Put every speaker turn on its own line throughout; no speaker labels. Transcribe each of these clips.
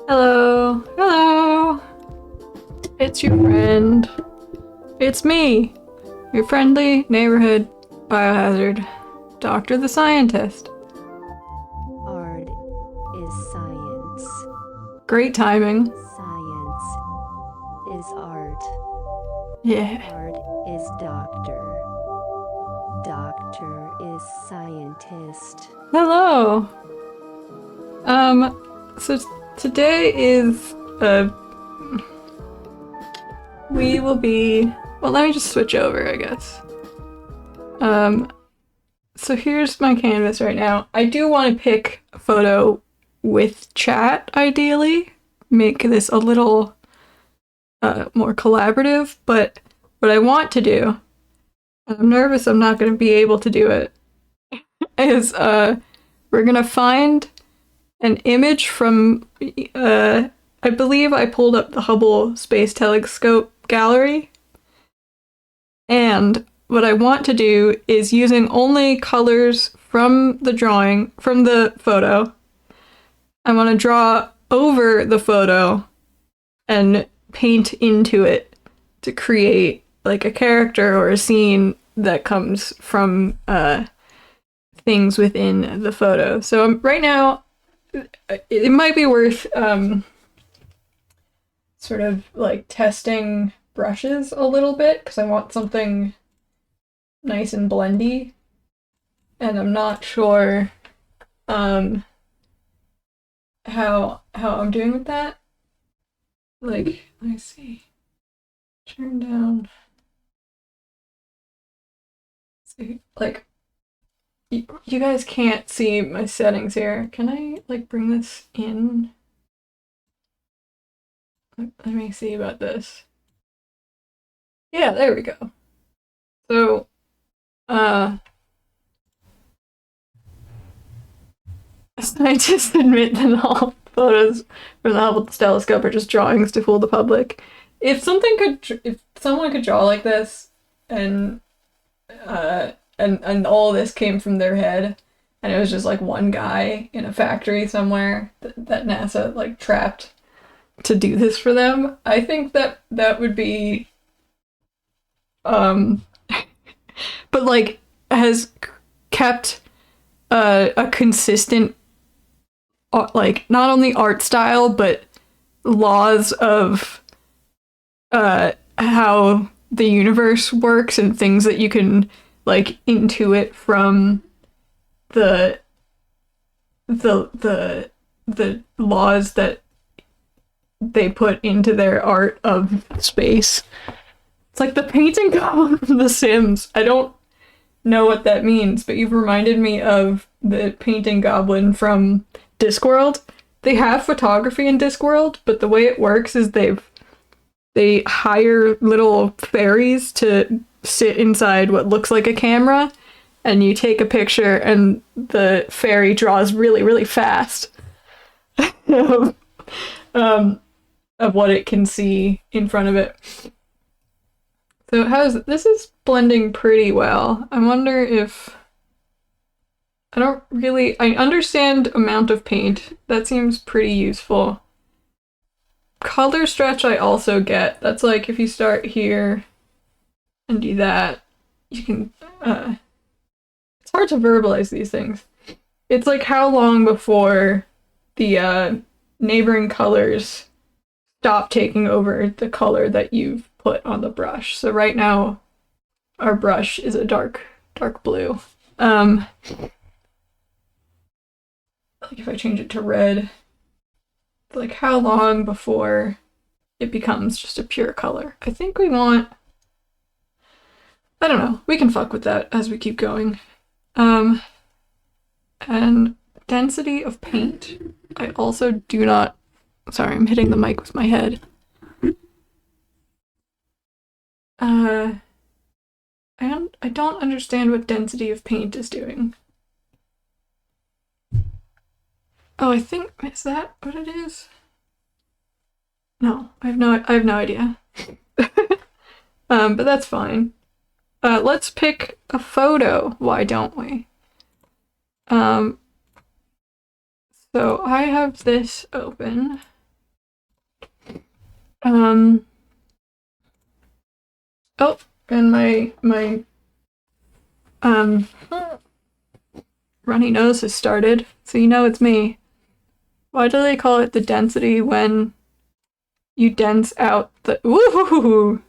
Hello, hello. It's your friend. It's me, your friendly neighborhood biohazard, Doctor the Scientist.
Art is science.
Great timing.
Science is art.
Yeah.
Art is doctor. Doctor is scientist.
Hello. So today is we will be. Well, let me just switch over, I guess. So here's my canvas right now. I do want to pick a photo with chat, ideally. Make this a little more collaborative, but what I want to do, and I'm nervous I'm not going to be able to do it, is we're going to find an image from, I believe I pulled up the Hubble Space Telescope gallery, and what I want to do is using only colors from the drawing, from the photo, I want to draw over the photo and paint into it to create like a character or a scene that comes from things within the photo. So right now, it might be worth sort of like testing brushes a little bit because I want something nice and blendy, and I'm not sure how I'm doing with that. Like, let me see. Turn down. See, like, you guys can't see my settings here. Can I like bring this in? Let me see about this. Yeah, there we go. So, scientists admit that all photos from the Hubble telescope are just drawings to fool the public. If someone could draw like this, and and all this came from their head, and it was just like one guy in a factory somewhere that NASA like trapped to do this for them, I think that would be, um, but like has kept a consistent like not only art style but laws of how the universe works and things that you can like intuit from the the laws that they put into their art of space. It's like the painting goblin from The Sims. I don't know what that means, but you've reminded me of the painting goblin from Discworld. They have photography in Discworld, but the way it works is they hire little fairies to sit inside what looks like a camera, and you take a picture and the fairy draws really, really fast of what it can see in front of it. So this is blending pretty well. I wonder if I understand amount of paint. That seems pretty useful. Color stretch I also get. That's like if you start here and do that, you can it's hard to verbalize these things. It's like how long before the neighboring colors stop taking over the color that you've put on the brush. So right now our brush is a dark blue. Like if I change it to red, like how long before it becomes just a pure color? I think we want, I don't know, we can fuck with that as we keep going. And density of paint. I also do not, sorry, I'm hitting the mic with my head. I don't understand what density of paint is doing. Oh, I think, is that what it is? No, I have no idea. But that's fine. Let's pick a photo, why don't we? So I have this open. Um. Oh, and my um runny nose has started, so you know it's me. Why do they call it the density when you dense out the? Ooh,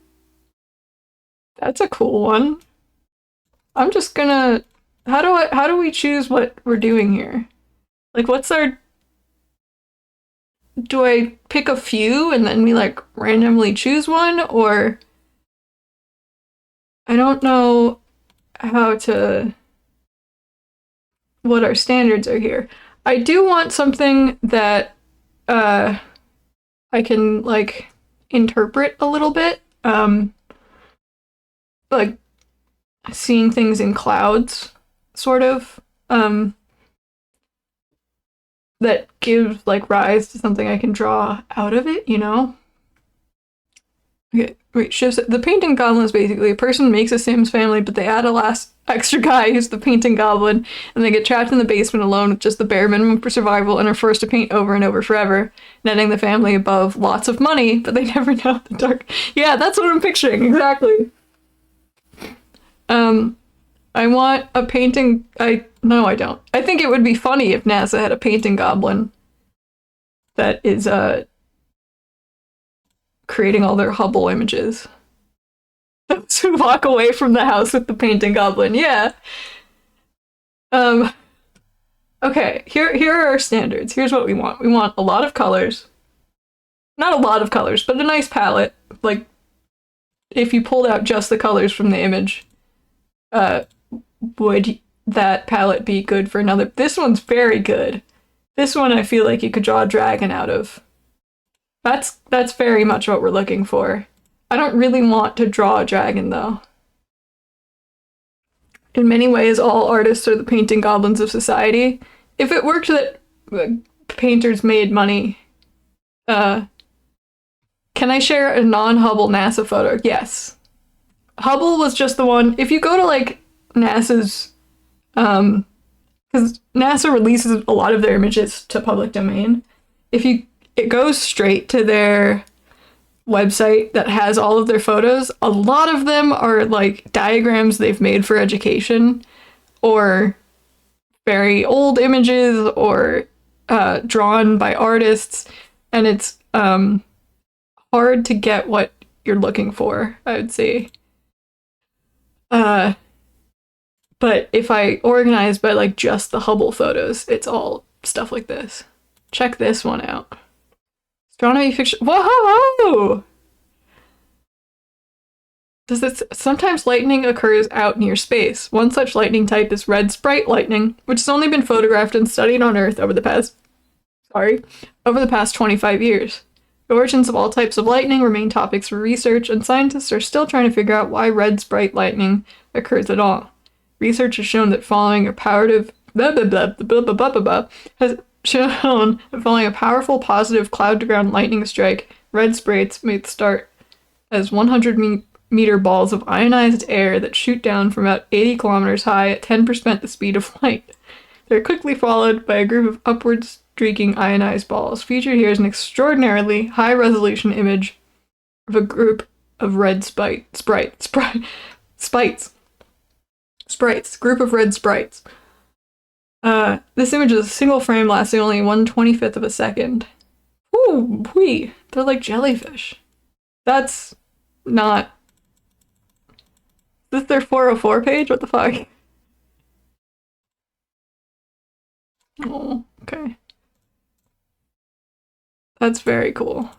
that's a cool one. I'm just gonna. How do we choose what we're doing here? Like, what's our? Do I pick a few and then we like randomly choose one, or I don't know how to what our standards are here. I do want something that uh I can like interpret a little bit. Like seeing things in clouds, sort of. That gives like rise to something I can draw out of it, you know? Okay, wait, shows the painting goblin is basically a person makes a Sims family, but they add a last extra guy who's the painting goblin, and they get trapped in the basement alone with just the bare minimum for survival and are forced to paint over and over forever, netting the family above lots of money, but they never know the dark. Yeah, that's what I'm picturing, exactly. I want a painting. No, I don't. I think it would be funny if NASA had a painting goblin that is creating all their Hubble images. To walk away from the house with the painting goblin. Yeah. Um okay, here are our standards. Here's what we want. We want a lot of colors. Not a lot of colors, but a nice palette. Like if you pulled out just the colors from the image, would that palette be good for another? This one's very good. This one I feel like you could draw a dragon out of. That's very much what we're looking for. I don't really want to draw a dragon though. In many ways, all artists are the painting goblins of society. If it worked that painters made money, can I share a non-Hubble NASA photo? Yes. Hubble was just the one. If you go to like NASA's, because NASA releases a lot of their images to public domain. It goes straight to their website that has all of their photos. A lot of them are like diagrams they've made for education, or very old images, or drawn by artists, and it's hard to get what you're looking for, I would say. But if I organize by like just the Hubble photos, it's all stuff like this. Check this one out. Astronomy fiction. Whoa! Does it sometimes lightning occurs out near space? One such lightning type is red sprite lightning, which has only been photographed and studied on Earth over the past 25 years. The origins of all types of lightning remain topics for research, and scientists are still trying to figure out why red sprite lightning occurs at all. Research has shown that following a powerful cloud-to-ground lightning strike, red sprites may start as 100-meter balls of ionized air that shoot down from about 80 kilometers high at 10% the speed of light. They're quickly followed by a group of upward streaking ionized balls. Featured here is an extraordinarily high-resolution image of a group of red sprites. Group of red sprites. This image is a single frame lasting only 1/25 of a second. Ooh, wee. They're like jellyfish. That's not... Is this their 404 page? What the fuck? Oh, okay. That's very cool.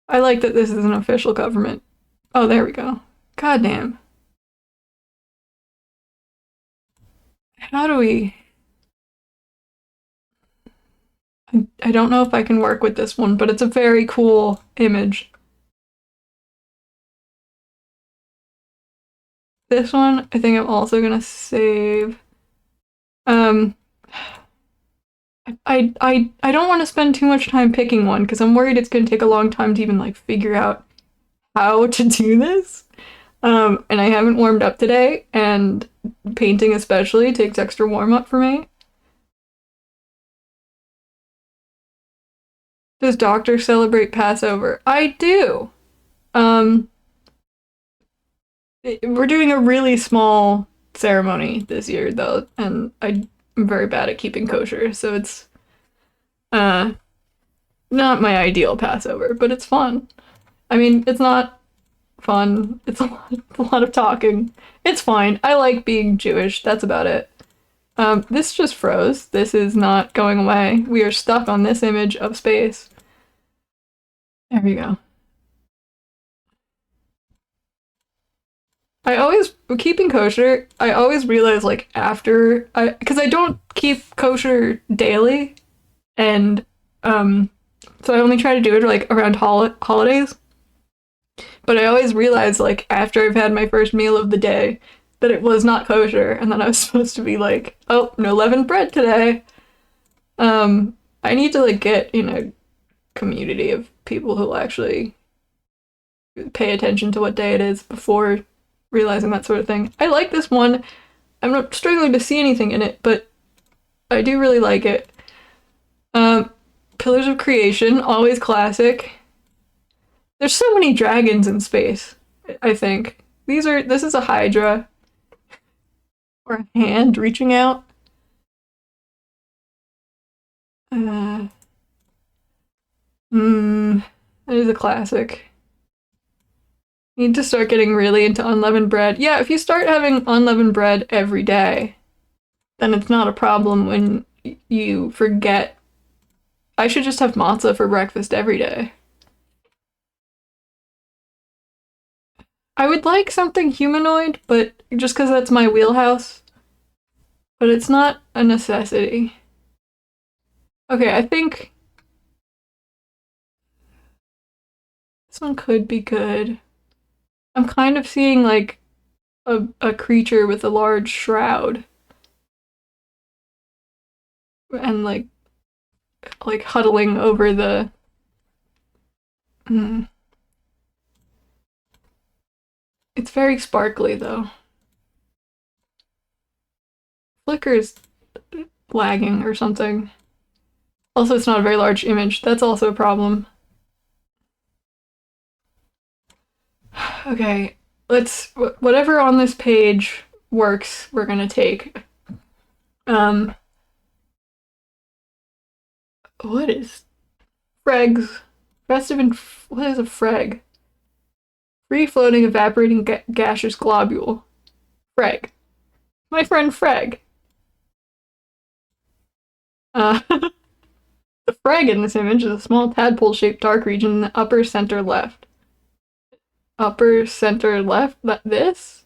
I like that this is an official government. Oh, there we go. God damn. How do we... I don't know if I can work with this one, but it's a very cool image. This one, I think I'm also gonna save. I don't want to spend too much time picking one because I'm worried it's gonna take a long time to even like figure out how to do this. And I haven't warmed up today, and painting especially takes extra warm up for me. Does Doctor celebrate Passover? I do. Um, we're doing a really small ceremony this year though, and I'm very bad at keeping kosher, so it's uh not my ideal Passover, but it's fun. I mean, it's not fun. It's a lot of talking. It's fine. I like being Jewish. That's about it. This just froze. This is not going away. We are stuck on this image of space. There we go. I always keeping kosher. I always realize like after because I don't keep kosher daily, and so I only try to do it like around holidays. But I always realize like after I've had my first meal of the day that it was not kosher, and then I was supposed to be like, oh, no leavened bread today. I need to like get in a community of people who actually pay attention to what day it is before realizing that sort of thing. I like this one. I'm not struggling to see anything in it, but I do really like it. Pillars of Creation, always classic. There's so many dragons in space, I think. This is a Hydra. Or a hand reaching out. That is a classic. Need to start getting really into unleavened bread. Yeah, if you start having unleavened bread every day, then it's not a problem when you forget. I should just have matzah for breakfast every day. I would like something humanoid, but just because that's my wheelhouse. But it's not a necessity. Okay, I think this one could be good. I'm kind of seeing like a creature with a large shroud. And like huddling over the It's very sparkly though. Flicker's lagging or something. Also, it's not a very large image. That's also a problem. Okay, whatever on this page works, we're gonna take. What is Fregs? Festive and what is a Freg? Free floating evaporating gaseous globule. Freg. My friend Freg. The Freg in this image is a small tadpole-shaped dark region in the upper center left. Upper center left? This?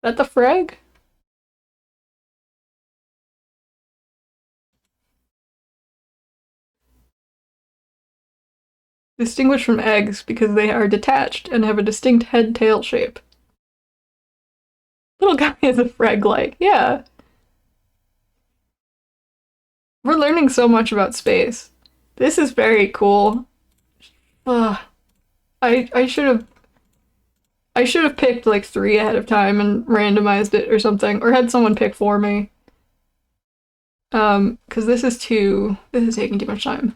That the Freg? Distinguished from eggs because they are detached and have a distinct head-tail shape. Little guy is a Freg-like, yeah. We're learning so much about space. This is very cool. I should have picked like 3 ahead of time and randomized it or something, or had someone pick for me. Because this is taking too much time.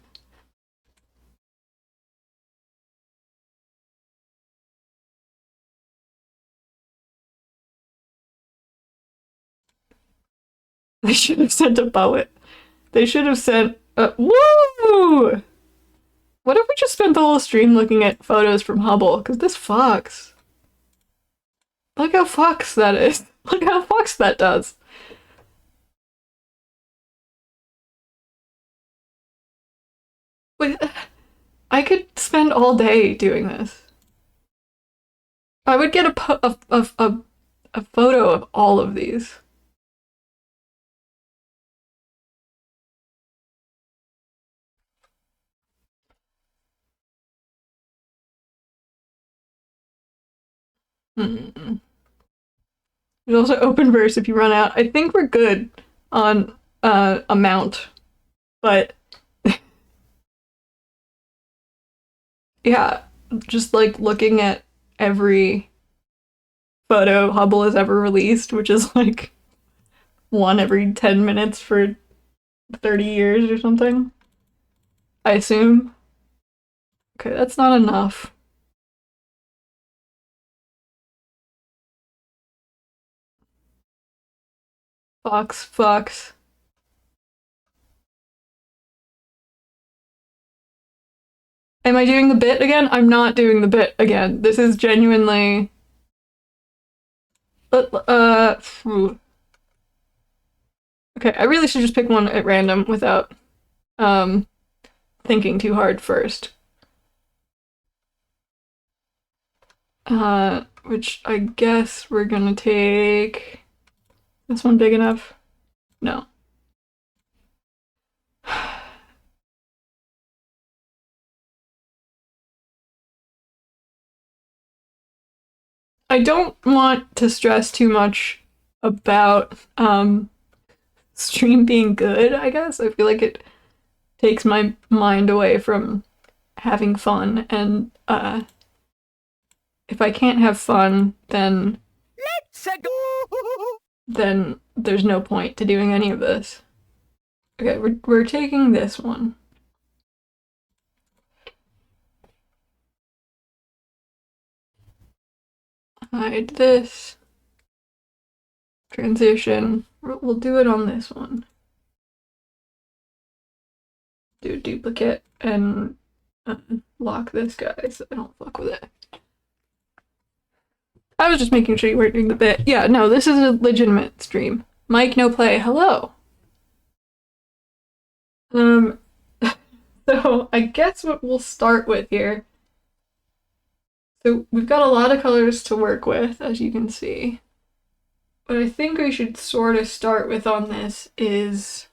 They should have sent a poet. They should have sent a woo! What if we just spent the whole stream looking at photos from Hubble? Because this fucks. Look how fucks that is. Look how fucks that does. Wait, I could spend all day doing this. I would get a photo of all of these. Mm. There's also open verse if you run out. I think we're good on amount, but yeah, just like looking at every photo Hubble has ever released, which is like one every 10 minutes for 30 years or something. I assume. Okay, that's not enough. Fox, fox. Am I doing the bit again? I'm not doing the bit again. This is genuinely. Phew. Okay, I really should just pick one at random without um thinking too hard first. Which I guess we're gonna take this one big enough? No. I don't want to stress too much about stream being good, I guess. I feel like it takes my mind away from having fun, and if I can't have fun, then there's no point to doing any of this. Okay, we're taking this one. Hide this. Transition. We'll do it on this one. Do duplicate and lock this guy so I don't fuck with it. I was just making sure you weren't doing the bit. Yeah, no, this is a legitimate stream. Mike, no play, hello. So I guess what we'll start with here. So we've got a lot of colors to work with, as you can see. What I think we should sort of start with on this is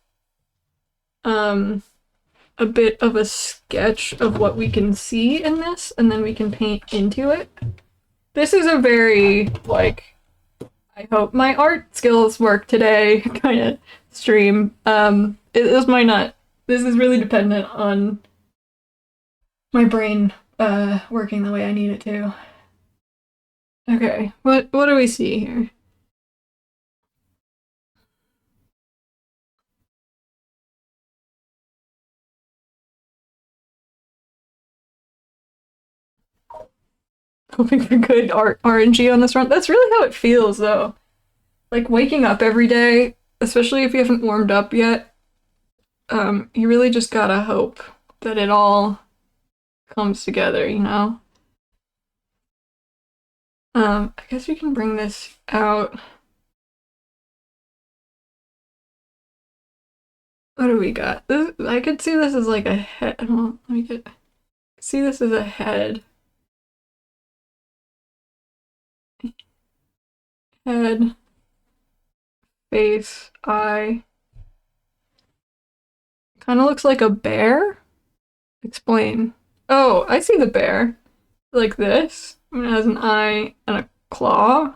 a bit of a sketch of what we can see in this, and then we can paint into it. This is a very, like, I hope my art skills work today kind of stream. This might not, this is really dependent on my brain working the way I need it to. Okay, what do we see here? Hoping for good RNG on this run. That's really how it feels, though. Like, waking up every day, especially if you haven't warmed up yet, you really just gotta hope that it all comes together, you know? I guess we can bring this out. What do we got? This, I could see this as like a head. Well, let me get. See this as a head. Head, face, eye. Kind of looks like a bear. Explain. Oh, I see the bear. Like this. I mean, it has an eye and a claw.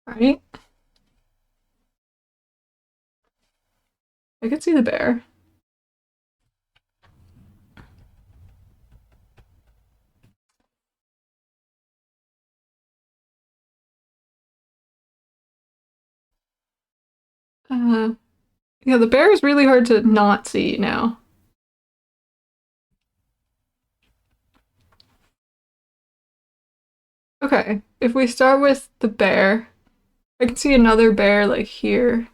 Right? I could see the bear. Yeah, the bear is really hard to not see now. Okay, if we start with the bear, I can see another bear like here.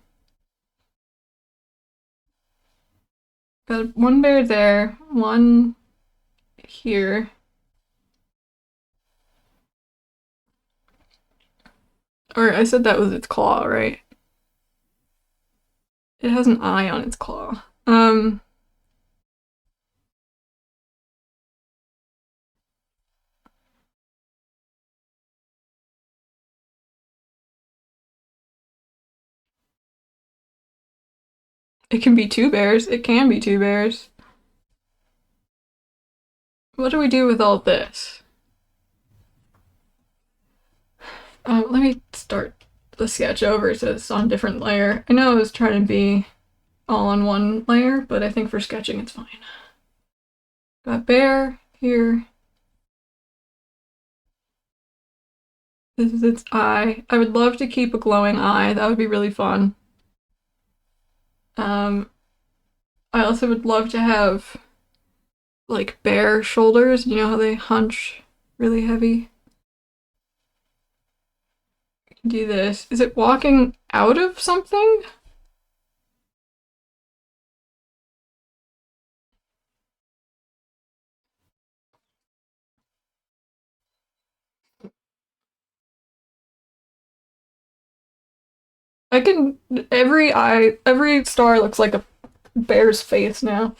Got one bear there, one here. Or I said that was its claw, right? It has an eye on its claw. It can be two bears. It can be two bears. What do we do with all this? Let me start the sketch over so it's on a different layer. I know I was trying to be all on one layer, but I think for sketching it's fine. Got bear here. This is its eye. I would love to keep a glowing eye. That would be really fun. I also would love to have like bear shoulders. You know how they hunch really heavy? Do this. Is it walking out of something? I can every star looks like a bear's face now.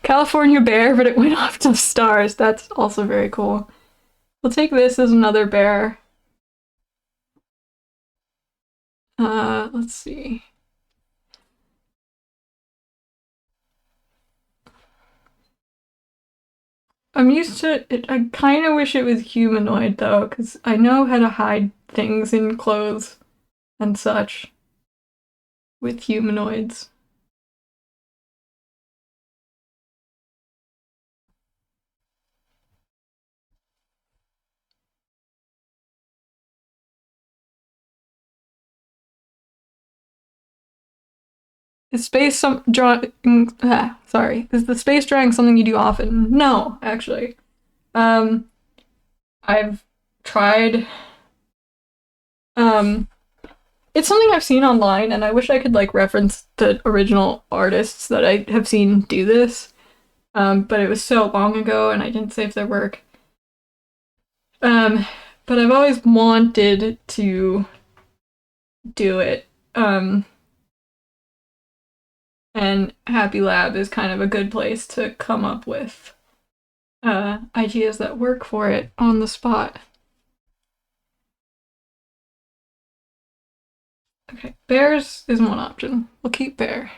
California bear, but it went off to stars. That's also very cool. We'll take this as another bear. Let's see. I'm used to it. I kind of wish it was humanoid though, because I know how to hide things in clothes and such with humanoids. Is space some drawing? Sorry, is the space drawing something you do often? No, actually. Um, I've tried. Um, it's something I've seen online, and I wish I could like reference the original artists that I have seen do this. But it was so long ago, and I didn't save their work. Um, but I've always wanted to do it. And Happy Lab is kind of a good place to come up with ideas that work for it on the spot. Okay, bears is one option. We'll keep bear.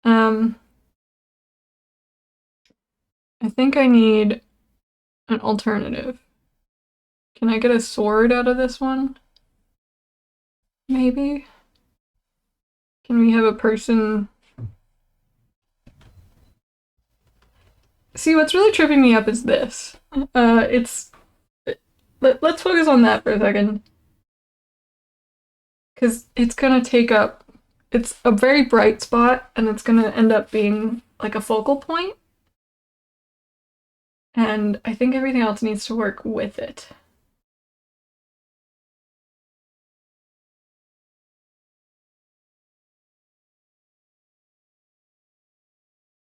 Um, I think I need an alternative. Can I get a sword out of this one? Maybe? Can we have a person? See, what's really tripping me up is this. It's let's focus on that for a second, because it's gonna take up. It's a very bright spot, and it's gonna end up being like a focal point. And I think everything else needs to work with it.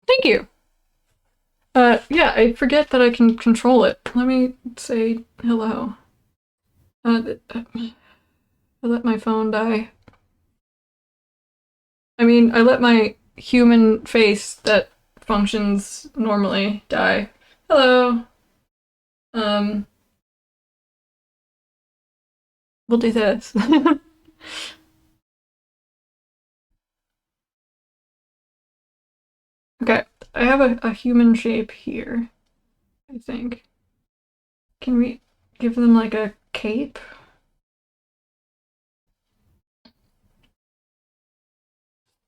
Thank you. Yeah, I forget that I can control it. Let me say hello. I let my phone die. I mean, I let my human face that functions normally die. Hello. Um, we'll do this. Okay, I have a human shape here, I think. Can we give them like a cape?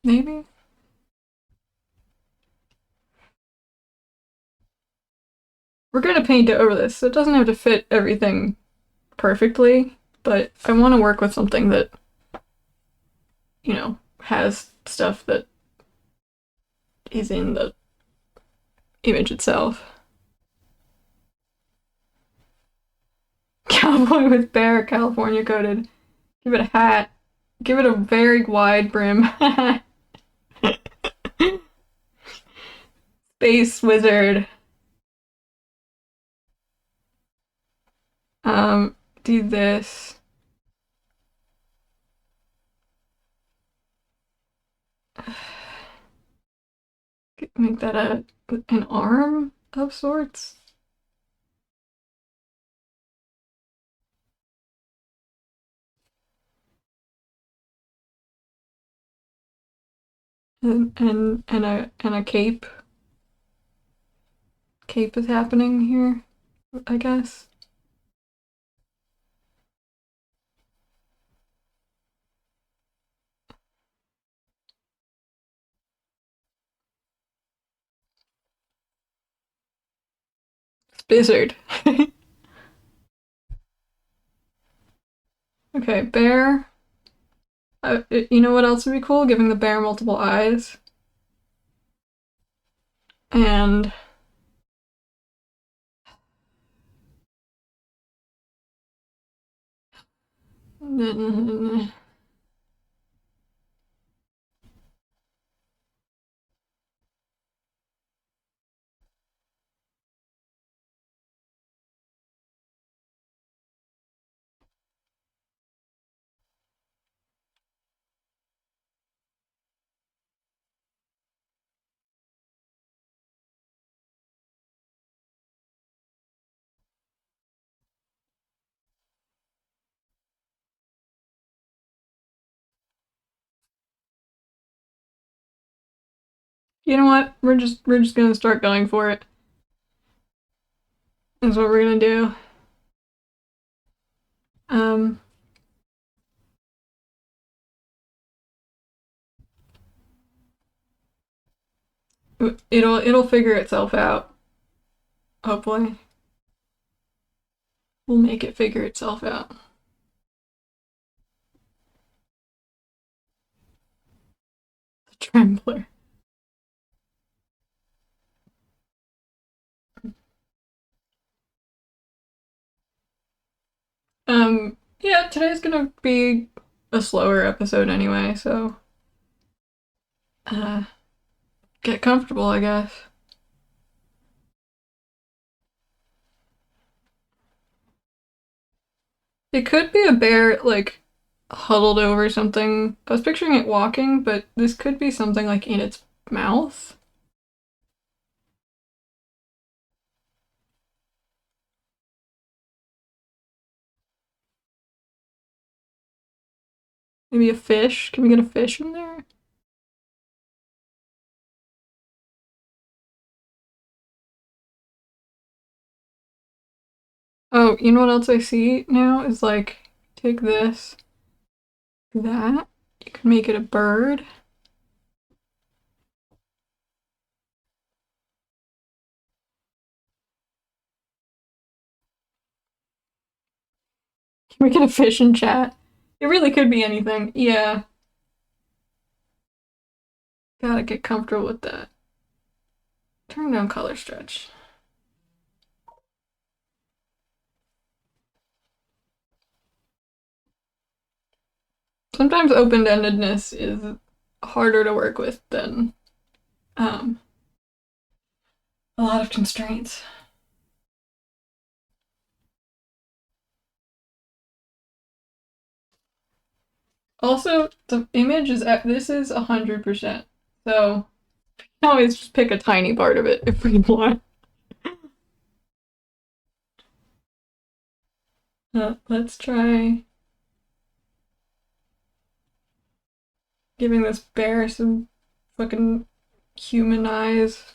Maybe? We're gonna paint it over this, so it doesn't have to fit everything perfectly, but I want to work with something that, has stuff that is in the image itself. Cowboy with bear, California coated. Give it a hat. Give it a very wide brim. Space wizard. Do this. Make that an arm of sorts. And a cape. Cape is happening here, I guess. Blizzard. Okay, bear. You know what else would be cool? Giving the bear multiple eyes. And then you know what? We're just gonna start going for it. That's what we're gonna do. Um, it'll figure itself out. Hopefully, we'll make it figure itself out. The trembler. Yeah, today's gonna be a slower episode anyway, so uh, get comfortable, I guess. It could be a bear, like, huddled over something. I was picturing it walking, but this could be something, like, in its mouth. Maybe a fish? Can we get a fish in there? Oh, you know what else I see now is like, take this, do that. You can make it a bird. Can we get a fish in chat? It really could be anything. Yeah, gotta get comfortable with that. Turn down color stretch. Sometimes open-endedness is harder to work with than um, a lot of constraints. Also, the image is this is 100%. So we can always just pick a tiny part of it if we want. Let's try giving this bear some fucking human eyes.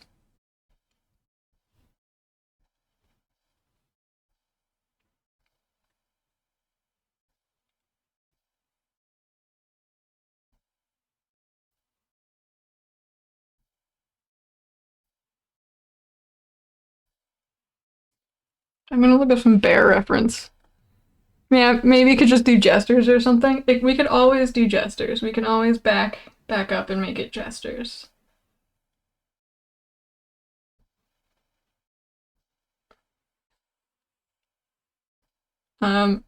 I'm gonna look up some bear reference. Yeah, maybe we could just do gestures or something. We could always do gestures. We can always back up and make it gestures. Um,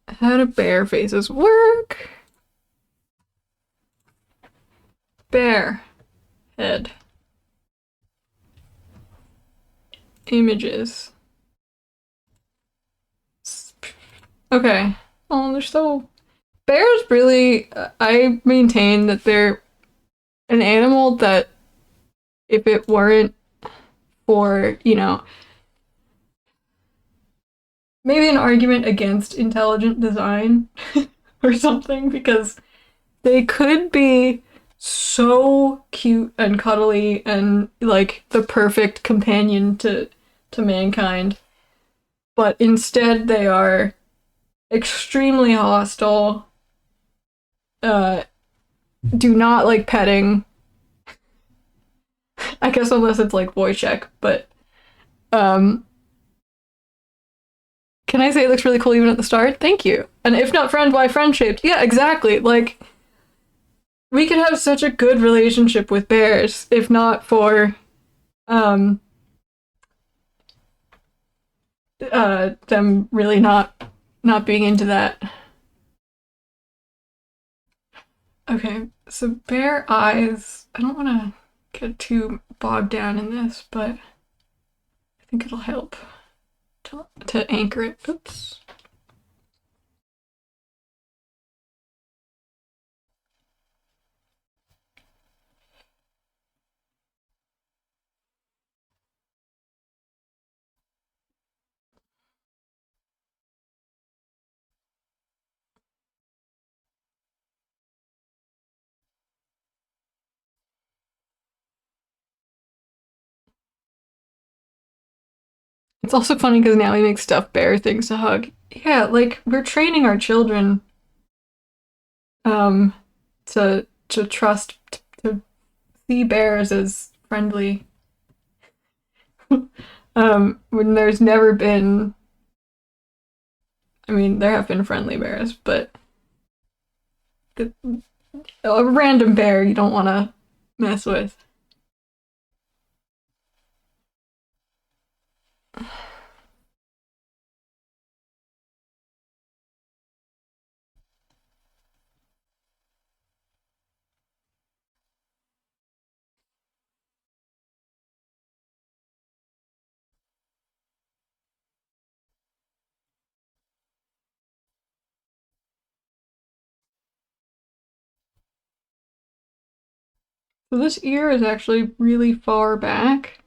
how do bear faces work? Bear head images. Okay. Oh, they're so. Bears really. I maintain that they're an animal that, if it weren't for, maybe an argument against intelligent design or something, because they could be so cute and cuddly and like the perfect companion to mankind, but instead they are extremely hostile, uh do not like petting. I guess unless it's like Wojciech, but um can I say it looks really cool even at the start? Thank you. And if not friend, why friend shaped? Yeah, exactly. Like, we could have such a good relationship with bears if not for um them really not being into that. Okay, so bear eyes. I don't want to get too bogged down in this, but I think it'll help to anchor it. Oops. It's also funny because now we make stuffed bear things to hug. Yeah, like we're training our children um to trust to see bears as friendly when there's never been. I mean, there have been friendly bears, but the, a random bear you don't want to mess with. So this ear is actually really far back.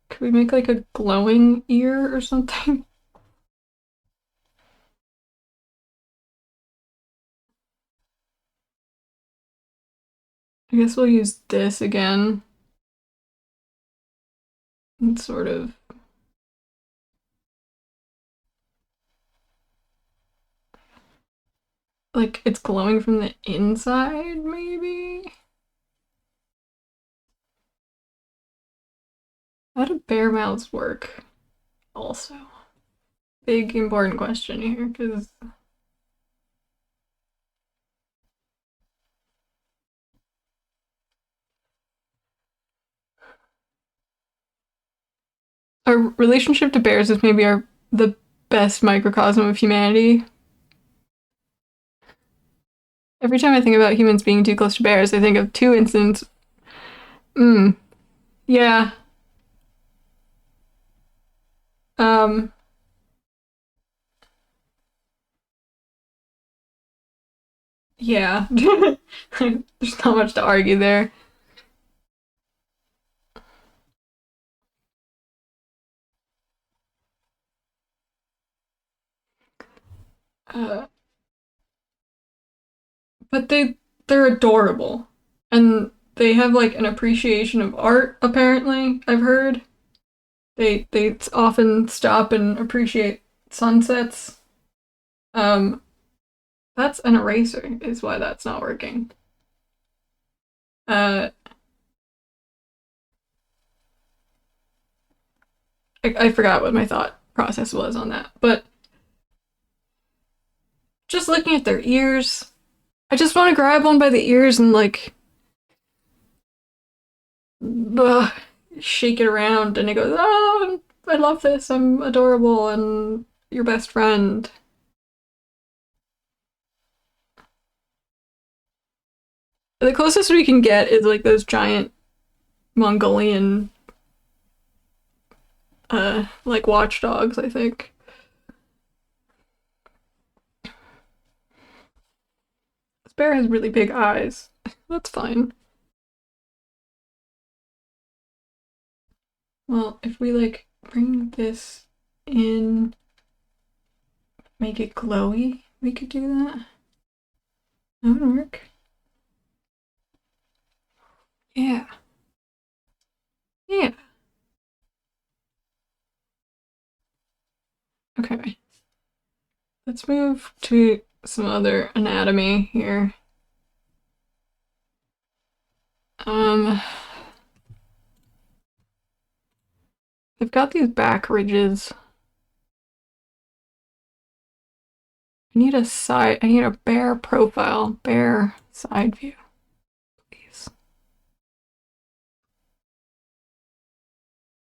Could we make like a glowing ear or something? I guess we'll use this again. And sort of like it's glowing from the inside, maybe? How do bear mouths work? Also, big important question here because our relationship to bears is maybe our the best microcosm of humanity. Every time I think about humans being too close to bears, I think of two incidents. Hmm. Yeah. Um. Yeah. There's not much to argue there. Uh, but they're adorable, and they have like an appreciation of art. Apparently, I've heard they often stop and appreciate sunsets. Um, that's an eraser, is why that's not working. Uh, I forgot what my thought process was on that, but just looking at their ears, I just want to grab one by the ears and like ugh, shake it around, and it goes, "Oh, I love this. I'm adorable and your best friend." The closest we can get is like those giant Mongolian like watchdogs, I think. This bear has really big eyes. That's fine. Well, if we like bring this in, make it glowy, we could do that. That would work. Yeah. Yeah. Okay. Let's move to some other anatomy here. Um, I've got these back ridges. I need a bear profile, bear side view.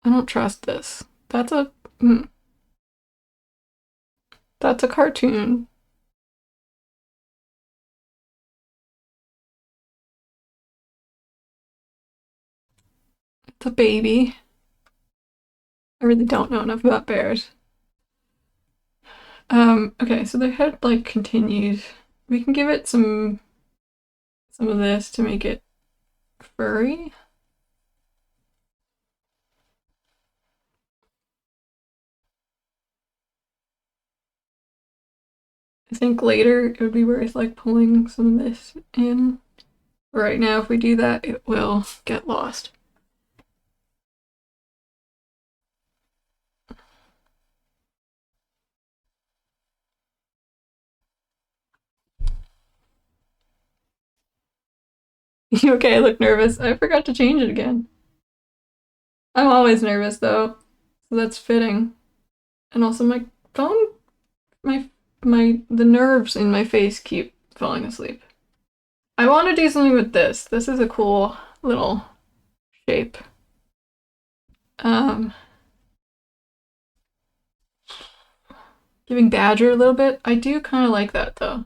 I don't trust this. That's a mm, that's a cartoon. It's a baby. I really don't know enough about bears. Okay, so the head like continues. We can give it some of this to make it furry. I think later it would be worth like pulling some of this in. Right now, if we do that, it will get lost. You okay? I look nervous. I forgot to change it again. I'm always nervous though, so that's fitting. And also my phone, my the nerves in my face keep falling asleep. I want to do something with this. This is a cool little shape. Um, Giving Badger a little bit. I do kind of like that though.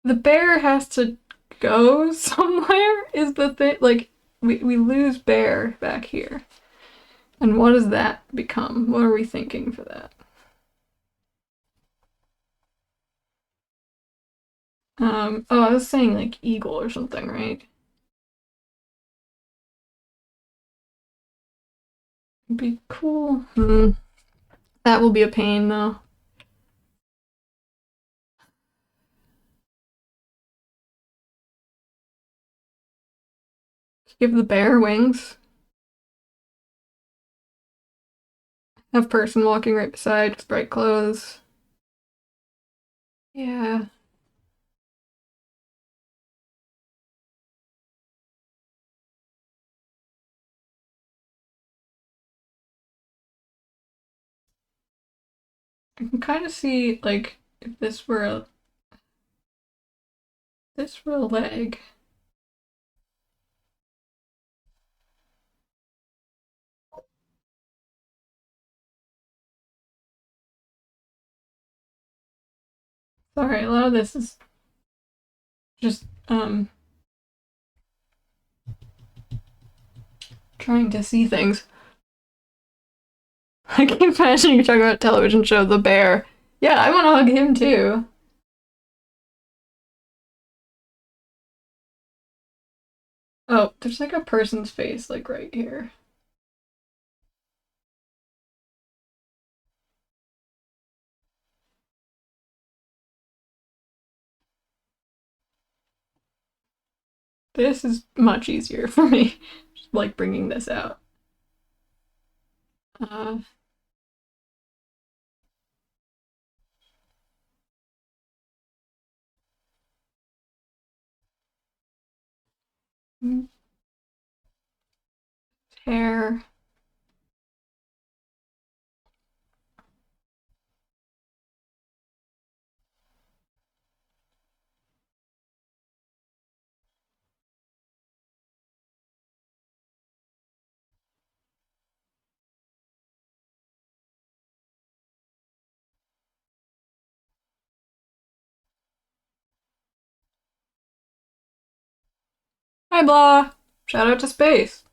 The bear has to go somewhere is the thing. Like we lose bear back here. And what does that become? What are we thinking for that? Oh, I was saying like eagle or something, right? It'd be cool. That will be a pain though. Give the bear wings. Have person walking right beside with bright clothes. Yeah. I can kind of see like if this were a leg. Sorry, a lot of this is just trying to see things. I keep imagining you talking about television show The Bear. Yeah, I want to hug him too. Oh, there's like a person's face like right here. This is much easier for me. Just like bringing this out. Uh, Hair. Hi, blah. Shout out to space.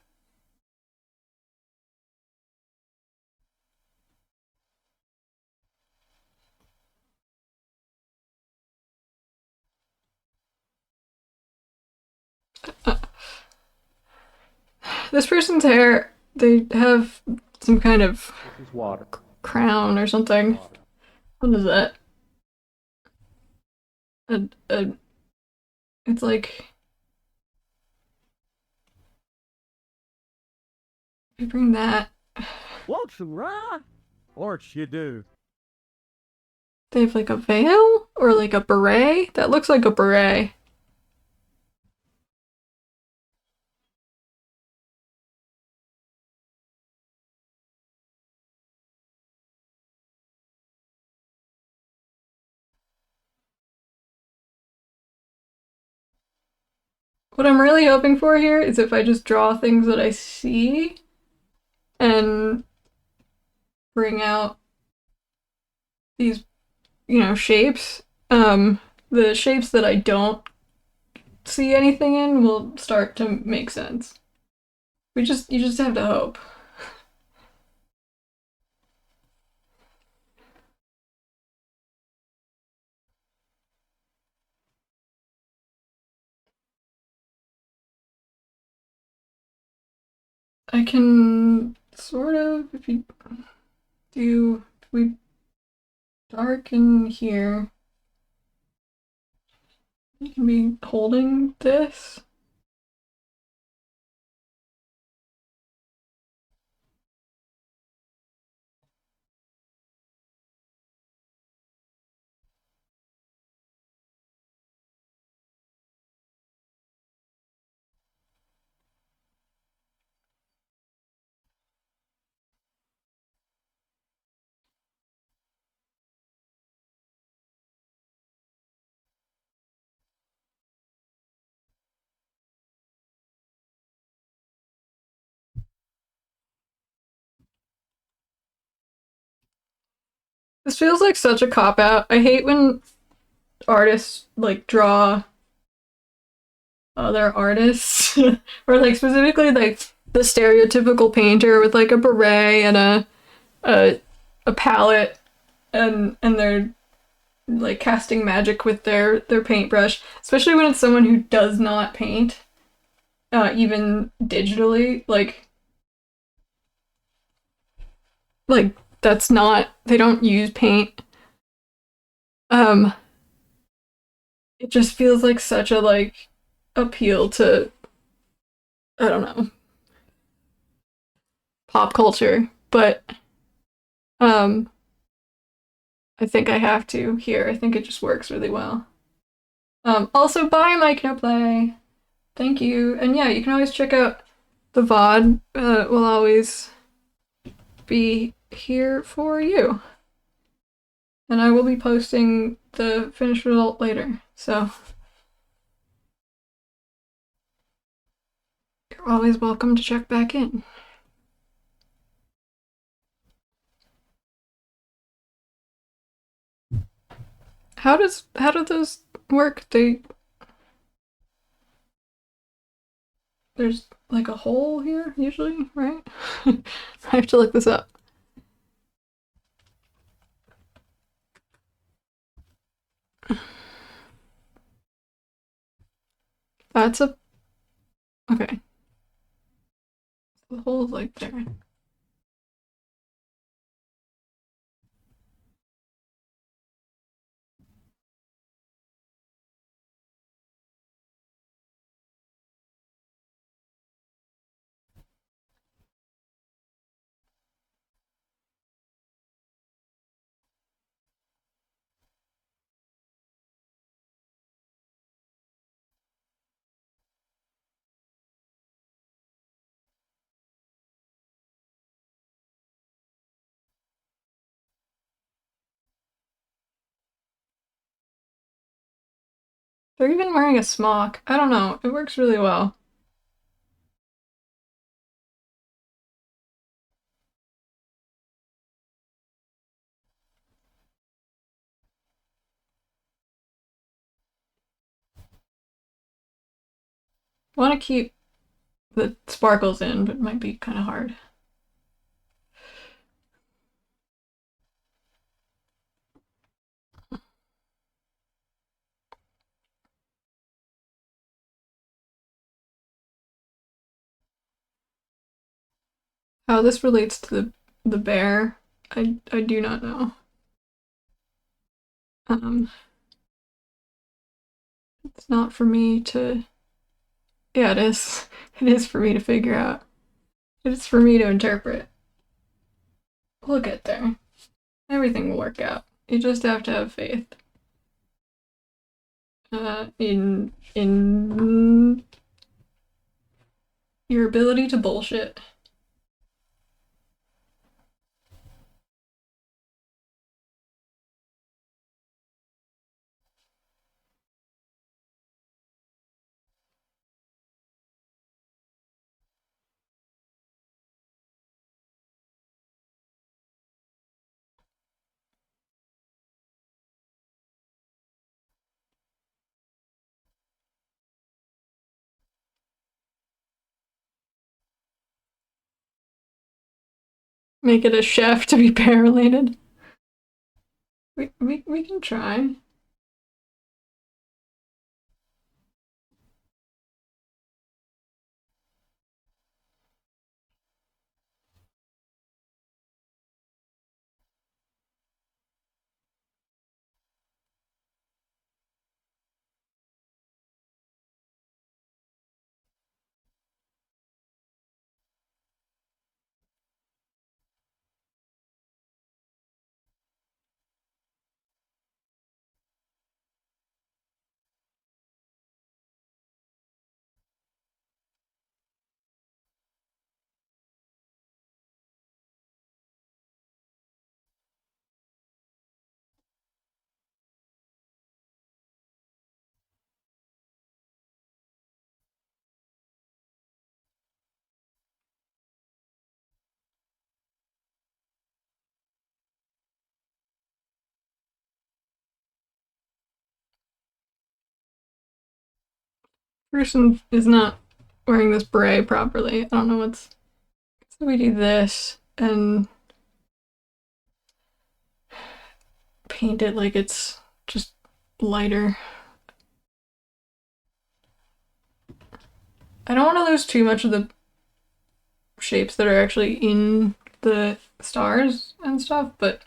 This person's hair, they have some kind of
This is water.
crown or something. What is that? A, it's like, I bring that.
What's right? What you do?
They have like a veil or like a beret? That looks like a beret. What I'm really hoping for here is if I just draw things that I see and bring out these, shapes, the shapes that I don't see anything in will start to make sense. You just have to hope. I can sort of, if we darken here, you can be holding this. This feels like such a cop out. I hate when artists like draw other artists or like specifically like the stereotypical painter with like a beret and a, a palette and they're like casting magic with their paintbrush, especially when it's someone who does not paint even digitally, like that's not, they don't use paint. um it just feels like such a like appeal to, I don't know, pop culture, but um I think I have to here. I think it just works really well. Also bye Mike No Play. Thank you. And yeah, you can always check out the VOD. Will always be here for you. And I will be posting the finished result later. So you're always welcome to check back in. How do those work? There's like a hole here usually, right? I have to look this up. That's a okay. The hole's like there. They're even wearing a smock. I don't know. It works really well. Want to keep the sparkles in, but it might be kind of hard. How this relates to the bear, I do not know. Um, it's not for me to. Yeah, it is. It is for me to figure out. It is for me to interpret. We'll get there. Everything will work out. You just have to have faith. In your ability to bullshit. Make it a chef to be paralated. We can try. Person is not wearing this beret properly. I don't know what's. So we do this and paint it like it's just lighter. I don't want to lose too much of the shapes that are actually in the stars and stuff, but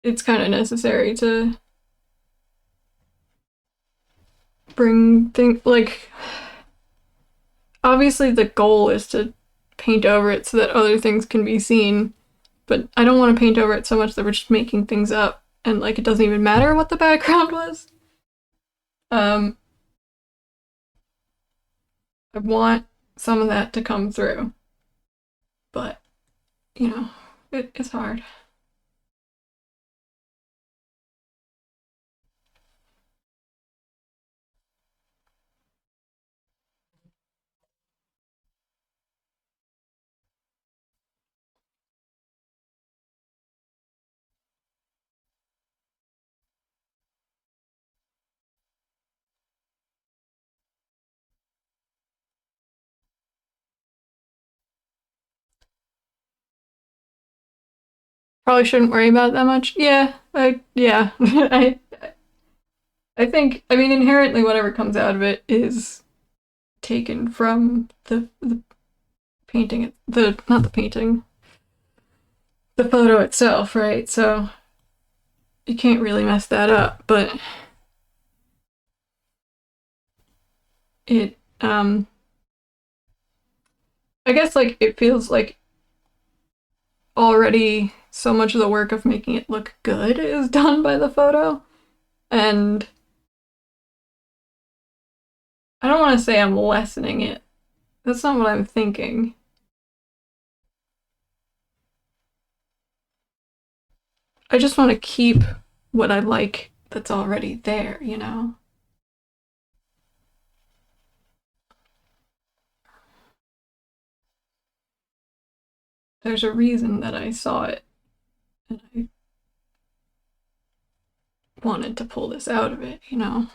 it's kind of necessary to bring things like obviously the goal is to paint over it so that other things can be seen, but I don't want to paint over it so much that we're just making things up and like it doesn't even matter what the background was. I want some of that to come through, but you know, it's hard. Probably shouldn't worry about it that much. Yeah, yeah. I think I mean inherently whatever comes out of it is taken from the painting, the not the painting, the photo itself, right? So you can't really mess that up, but it I guess like it feels like already so much of the work of making it look good is done by the photo, and I don't want to say I'm lessening it. That's not what I'm thinking. I just want to keep what I like that's already there, you know? There's a reason that I saw it and I wanted to pull this out of it, you know?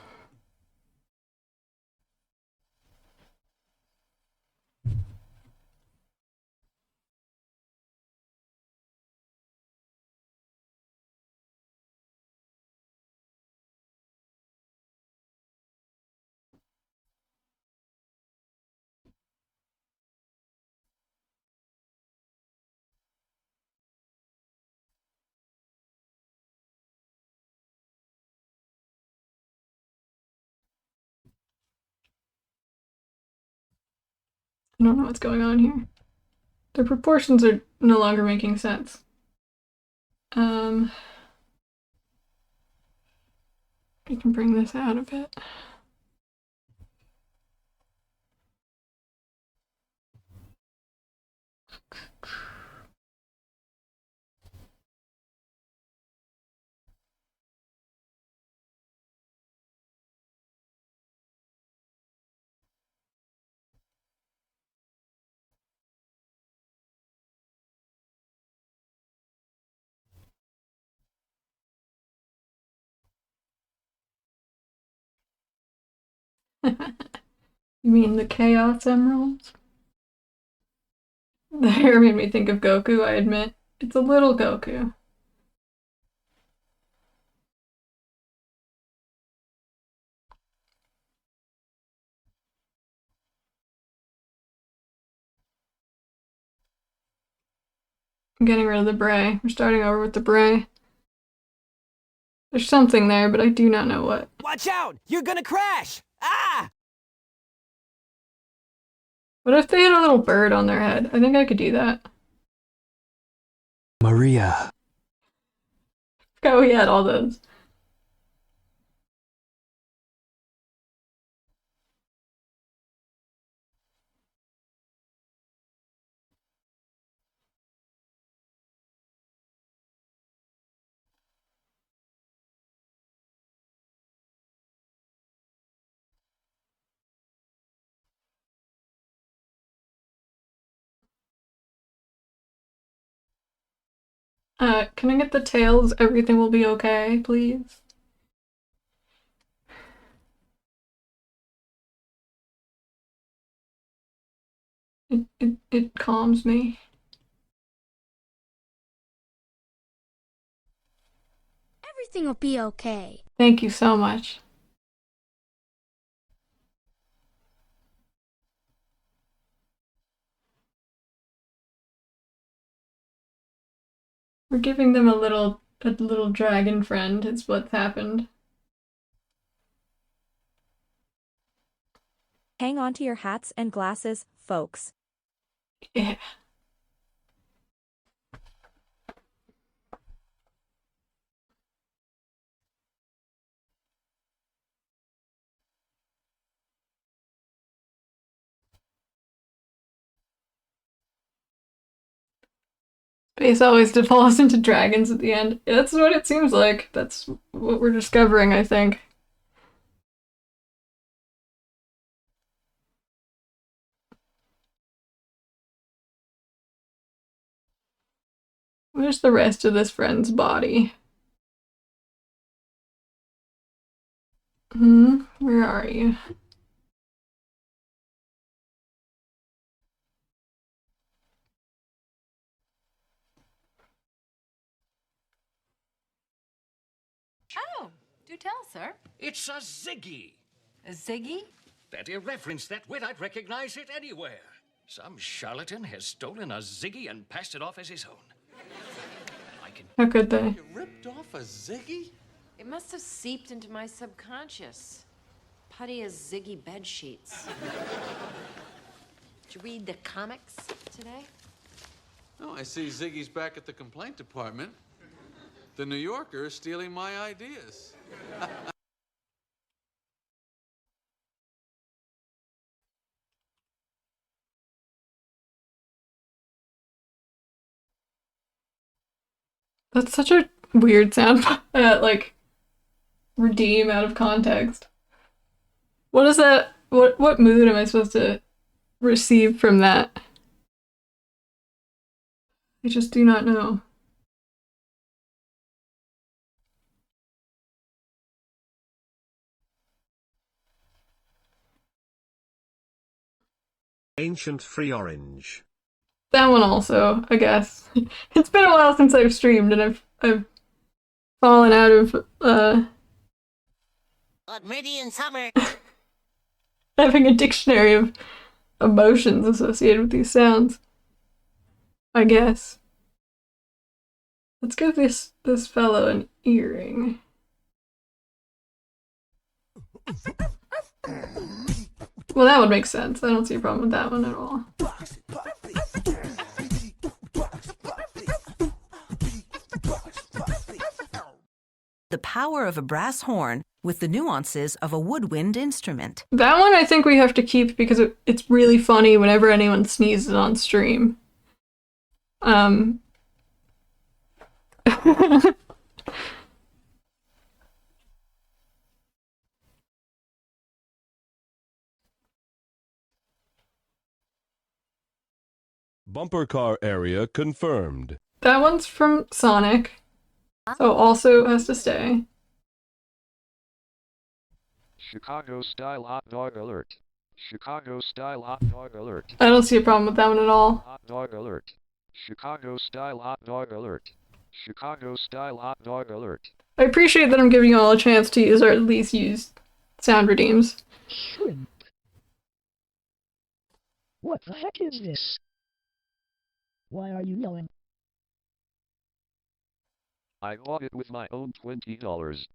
I don't know what's going on here. The proportions are no longer making sense. You can bring this out a bit. You mean the Chaos Emeralds? The hair made me think of Goku, I admit. It's a little Goku. I'm getting rid of the Bray. We're starting over with the Bray. There's something there, but I do not know what.
Watch out! You're gonna crash! Ah!
What if they had a little bird on their head? I think I could do that.
Maria.
Oh, he had all those. Can I get the tails? Everything will be okay, please. It calms me.
Everything will be okay.
Thank you so much. We're giving them a little dragon friend, is what's happened.
Hang on to your hats and glasses, folks.
Yeah. Space always devolves into dragons at the end. That's what it seems like. That's what we're discovering, I think. Where's the rest of this friend's body? Where are you?
Oh, do tell, sir.
It's a Ziggy.
A Ziggy?
That irreverence, that wit, I'd recognize it anywhere. Some charlatan has stolen a Ziggy and passed it off as his own.
How could they?
You ripped off a Ziggy?
It must have seeped into my subconscious. Putty as Ziggy bed sheets. Did you read the comics today?
Oh, I see Ziggy's back at the complaint department. The New Yorker is stealing my ideas.
That's such a weird sound. Like, redeem out of context. What is that? What mood am I supposed to receive from that? I just do not know.
Ancient Free Orange.
That one also, I guess. It's been a while since I've streamed, and I've fallen out of
Meridian summer.
having a dictionary of emotions associated with these sounds. I guess. Let's give this fellow an earring. Well, that would make sense. I don't see a problem with that one at all.
The power of a brass horn with the nuances of a woodwind instrument.
That one I think we have to keep because it's really funny whenever anyone sneezes on stream.
Bumper car area confirmed.
That one's from Sonic, so also has to stay.
Chicago style hot dog alert.
Chicago style hot dog alert.
I don't see a problem with that one at all.
Hot dog alert. Chicago style hot dog alert. Chicago style hot dog alert.
I appreciate that I'm giving you all a chance to use or at least use sound redeems.
Shrimp. What the heck is this? Why are you yelling?
I bought it with my own $20.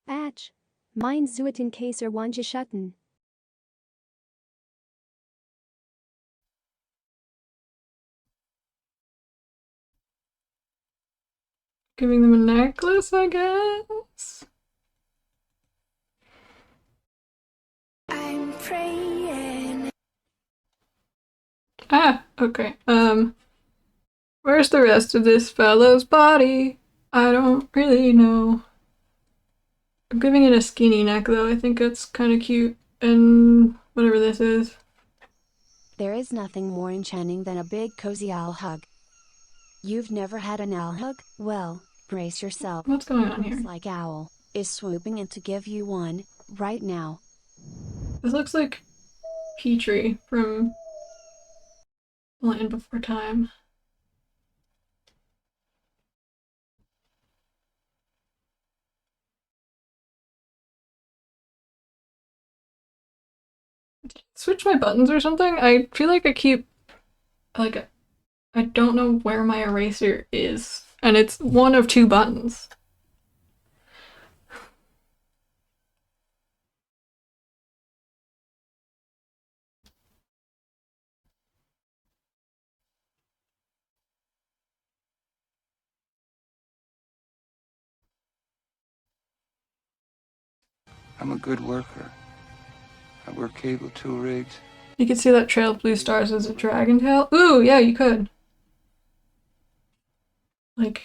Ach. Mein Zuiten Kaiser Wanja Schutten.
Giving them a necklace, I guess?
I'm praying.
Ah, okay. Where's the rest of this fellow's body? I don't really know. I'm giving it a skinny neck though. I think it's kind of cute. And whatever this is.
There is nothing more enchanting than a big cozy owl hug. You've never had an owl hug? Well, brace yourself.
What's going on here?
Looks like Owl is swooping in to give you one, right now.
This looks like Petrie from Land Before Time. Switch my buttons or something? I feel like I keep, like, I don't know where my eraser is, and it's one of two buttons.
I'm a good worker. I work cable 2 rigs.
You could see that trail of blue stars as a dragon tail. Ooh, yeah, you could. Like...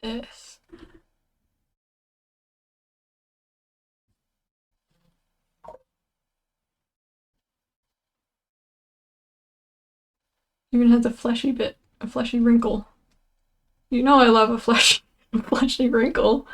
this. Even has a fleshy bit, a fleshy wrinkle. You know I love a fleshy wrinkle.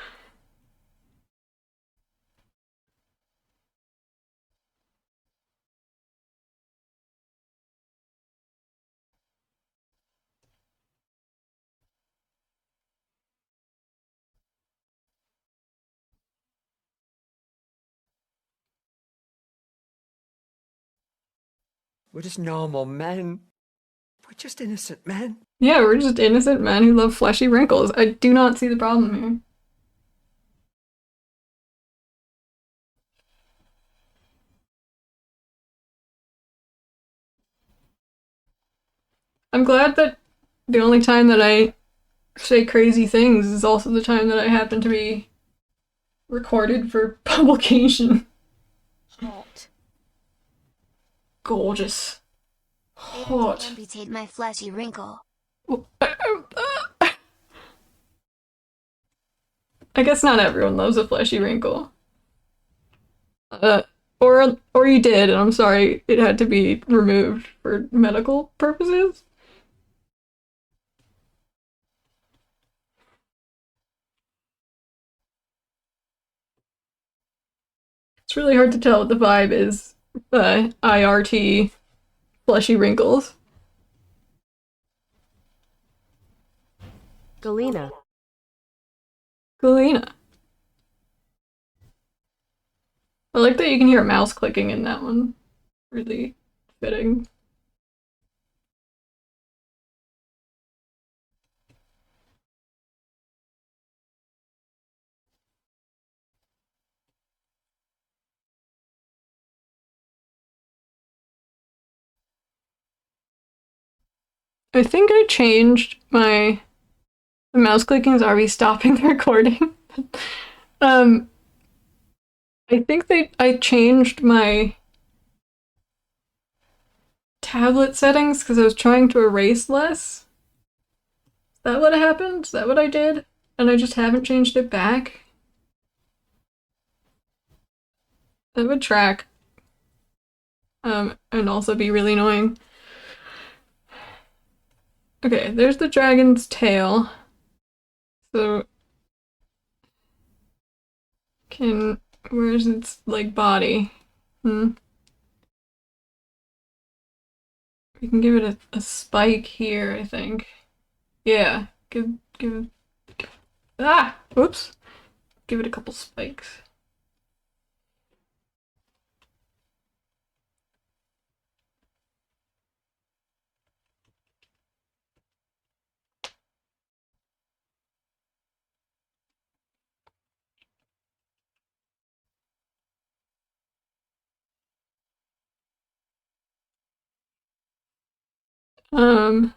We're just normal men. We're just innocent men.
Yeah, we're just innocent men who love fleshy wrinkles. I do not see the problem here. I'm glad that the only time that I say crazy things is also the time that I happen to be recorded for publication.
Hot.
Gorgeous. Hot.
Amputate my fleshy wrinkle.
I guess not everyone loves a fleshy wrinkle. Or you did, and I'm sorry it had to be removed for medical purposes. It's really hard to tell what the vibe is. IRT fleshy wrinkles.
Galena.
Galena. I like that you can hear a mouse clicking in that one. Really fitting. I think I changed my... The mouse clickings, are we stopping the recording? I think I changed my tablet settings because I was trying to erase less. Is that what happened? Is that what I did? And I just haven't changed it back? That would track. And also be really annoying. Okay, there's the dragon's tail. So Where's its, like, body? We can give it a spike here, I think. Yeah, oops. Give it a couple spikes. I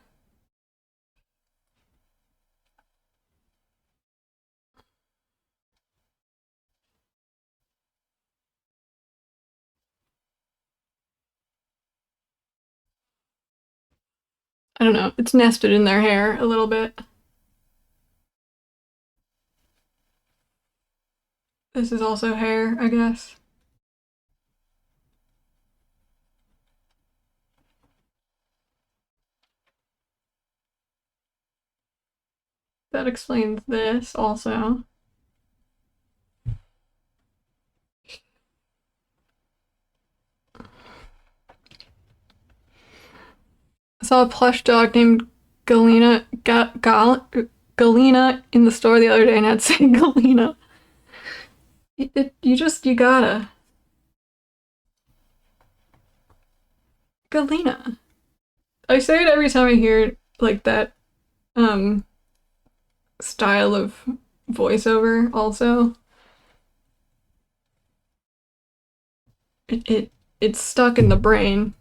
don't know, it's nested in their hair a little bit. This is also hair, I guess. That explains this also. I saw a plush dog named Galena in the store the other day and had to say Galena. You gotta. Galena. I say it every time I hear like that style of voiceover also. It's stuck in the brain.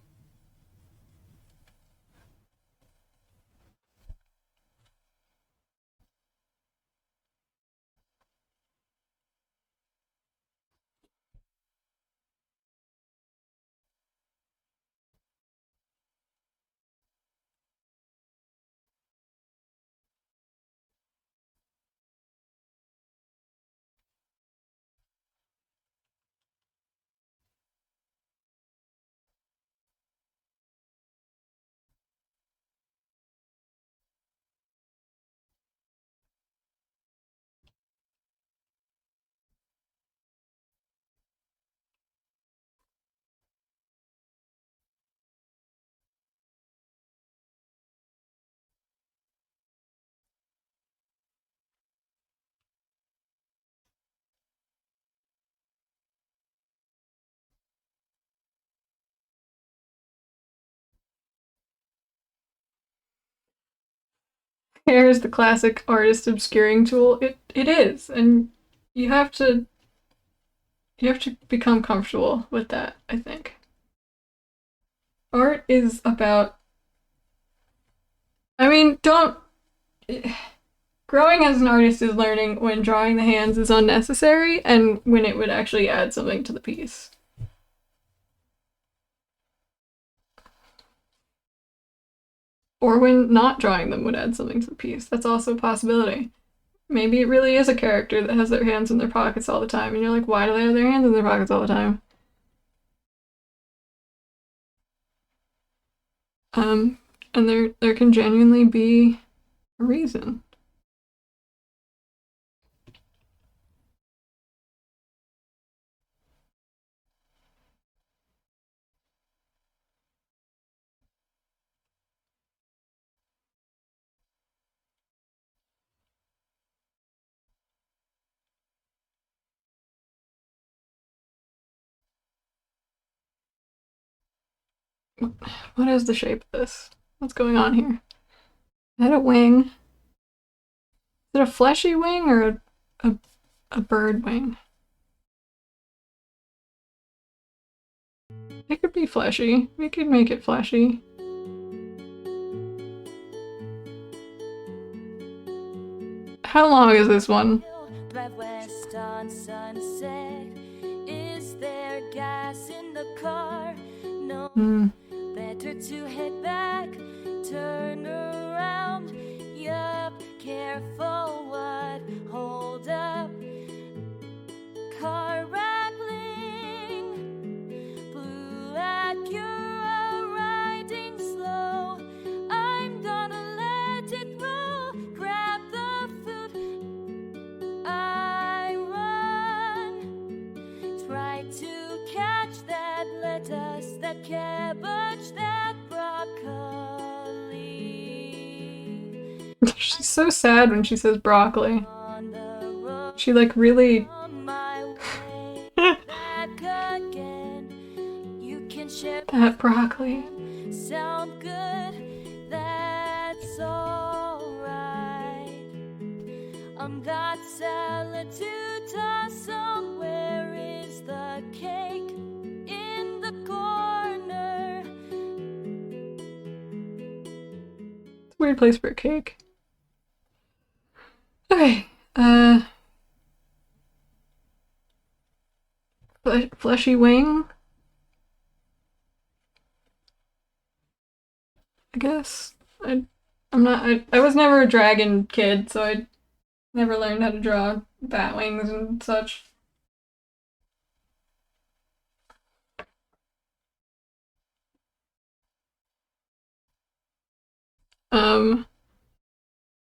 Hair is the classic artist obscuring tool. It is, and you have to become comfortable with that, I think. Art is about, I mean, growing as an artist is learning when drawing the hands is unnecessary and when it would actually add something to the piece. Or when not drawing them would add something to the piece. That's also a possibility. Maybe it really is a character that has their hands in their pockets all the time, and you're like, why do they have their hands in their pockets all the time? And there can genuinely be a reason. What is the shape of this? What's going on here? Is that a wing? Is it a fleshy wing or a bird wing? It could be fleshy. We could make it fleshy. How long is this one?
Drive west on Sunset. Is there gas in the car? No. Better to head back. Turn around. Yup. Careful what? Hold up. Car rattling. Blue Acura riding slow. I'm gonna let it roll. Grab the food. I run. that cabbage, that broccoli.
She's so sad when she says broccoli. She like really that broccoli.
Sound good, that's alright. Got salad to toss some. Where is the cake? In the corner.
It's a weird place for a cake. Okay, fleshy wing? I guess. I was never a dragon kid, so I never learned how to draw bat wings and such.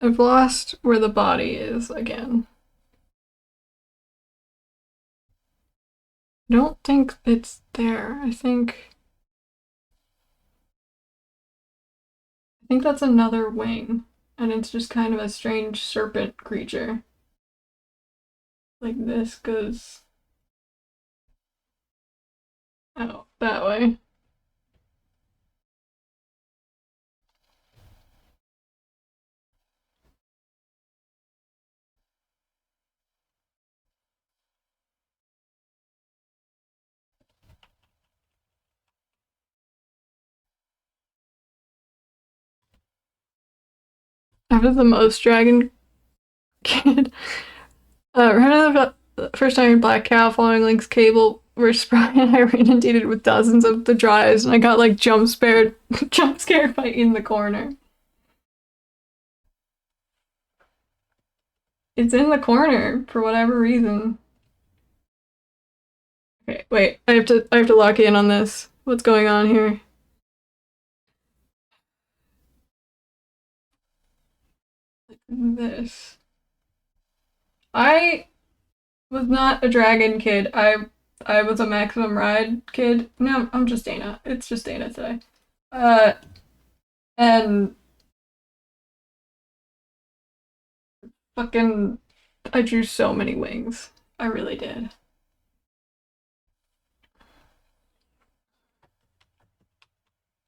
I've lost where the body is again. I don't think it's there. I think that's another wing, and it's just kind of a strange serpent creature. Like this goes out that way. I was the most dragon kid. Remember the first time in Black Cow following Link's cable where Spry and I were inundated with dozens of the drives and I got like jump scared by In the Corner. It's in the corner for whatever reason. Okay, wait, I have to lock in on this. What's going on here? This. I was not a dragon kid. I was a Maximum Ride kid. No, I'm just Dana. It's just Dana today. And fucking I drew so many wings. I really did.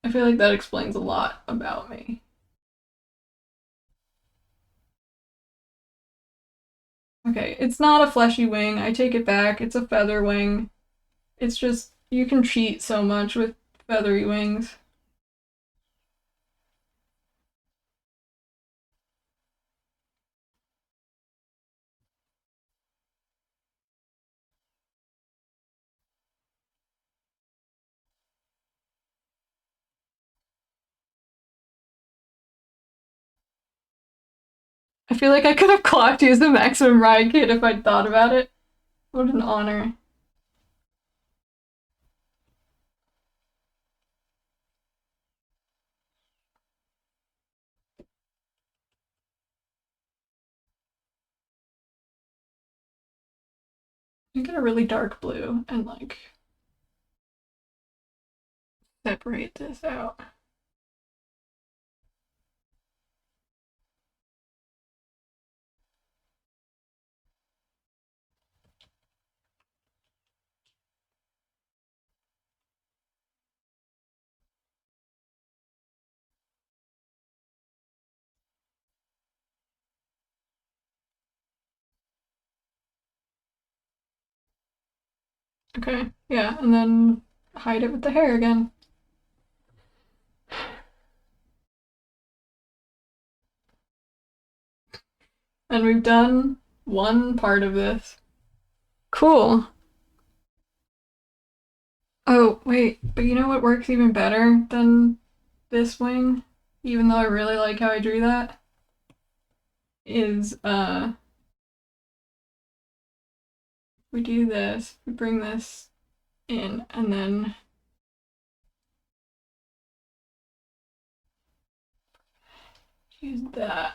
I feel like that explains a lot about me. Okay, it's not a fleshy wing. I take it back. It's a feather wing. It's just, you can cheat so much with feathery wings. I feel like I could have clocked you as the Maximum Ride kid if I'd thought about it. What an honor. I get a really dark blue and like separate this out. Okay, yeah, and then hide it with the hair again. And we've done one part of this. Cool. Oh, wait, but you know what works even better than this wing? Even though I really like how I drew that? Is, we do this, we bring this in, and then use that.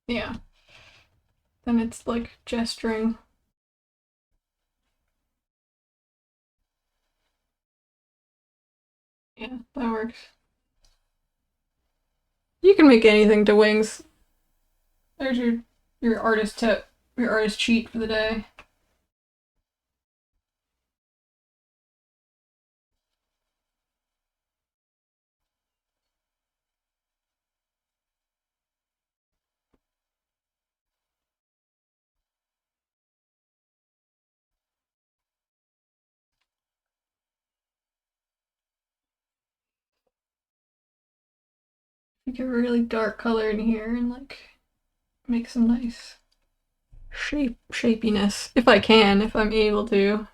Yeah. Then it's like gesturing. Yeah, that works. You can make anything to wings. There's your artist tip, your artist cheat for the day. You get a really dark color in here and like make some nice shapiness. If I can, if I'm able to.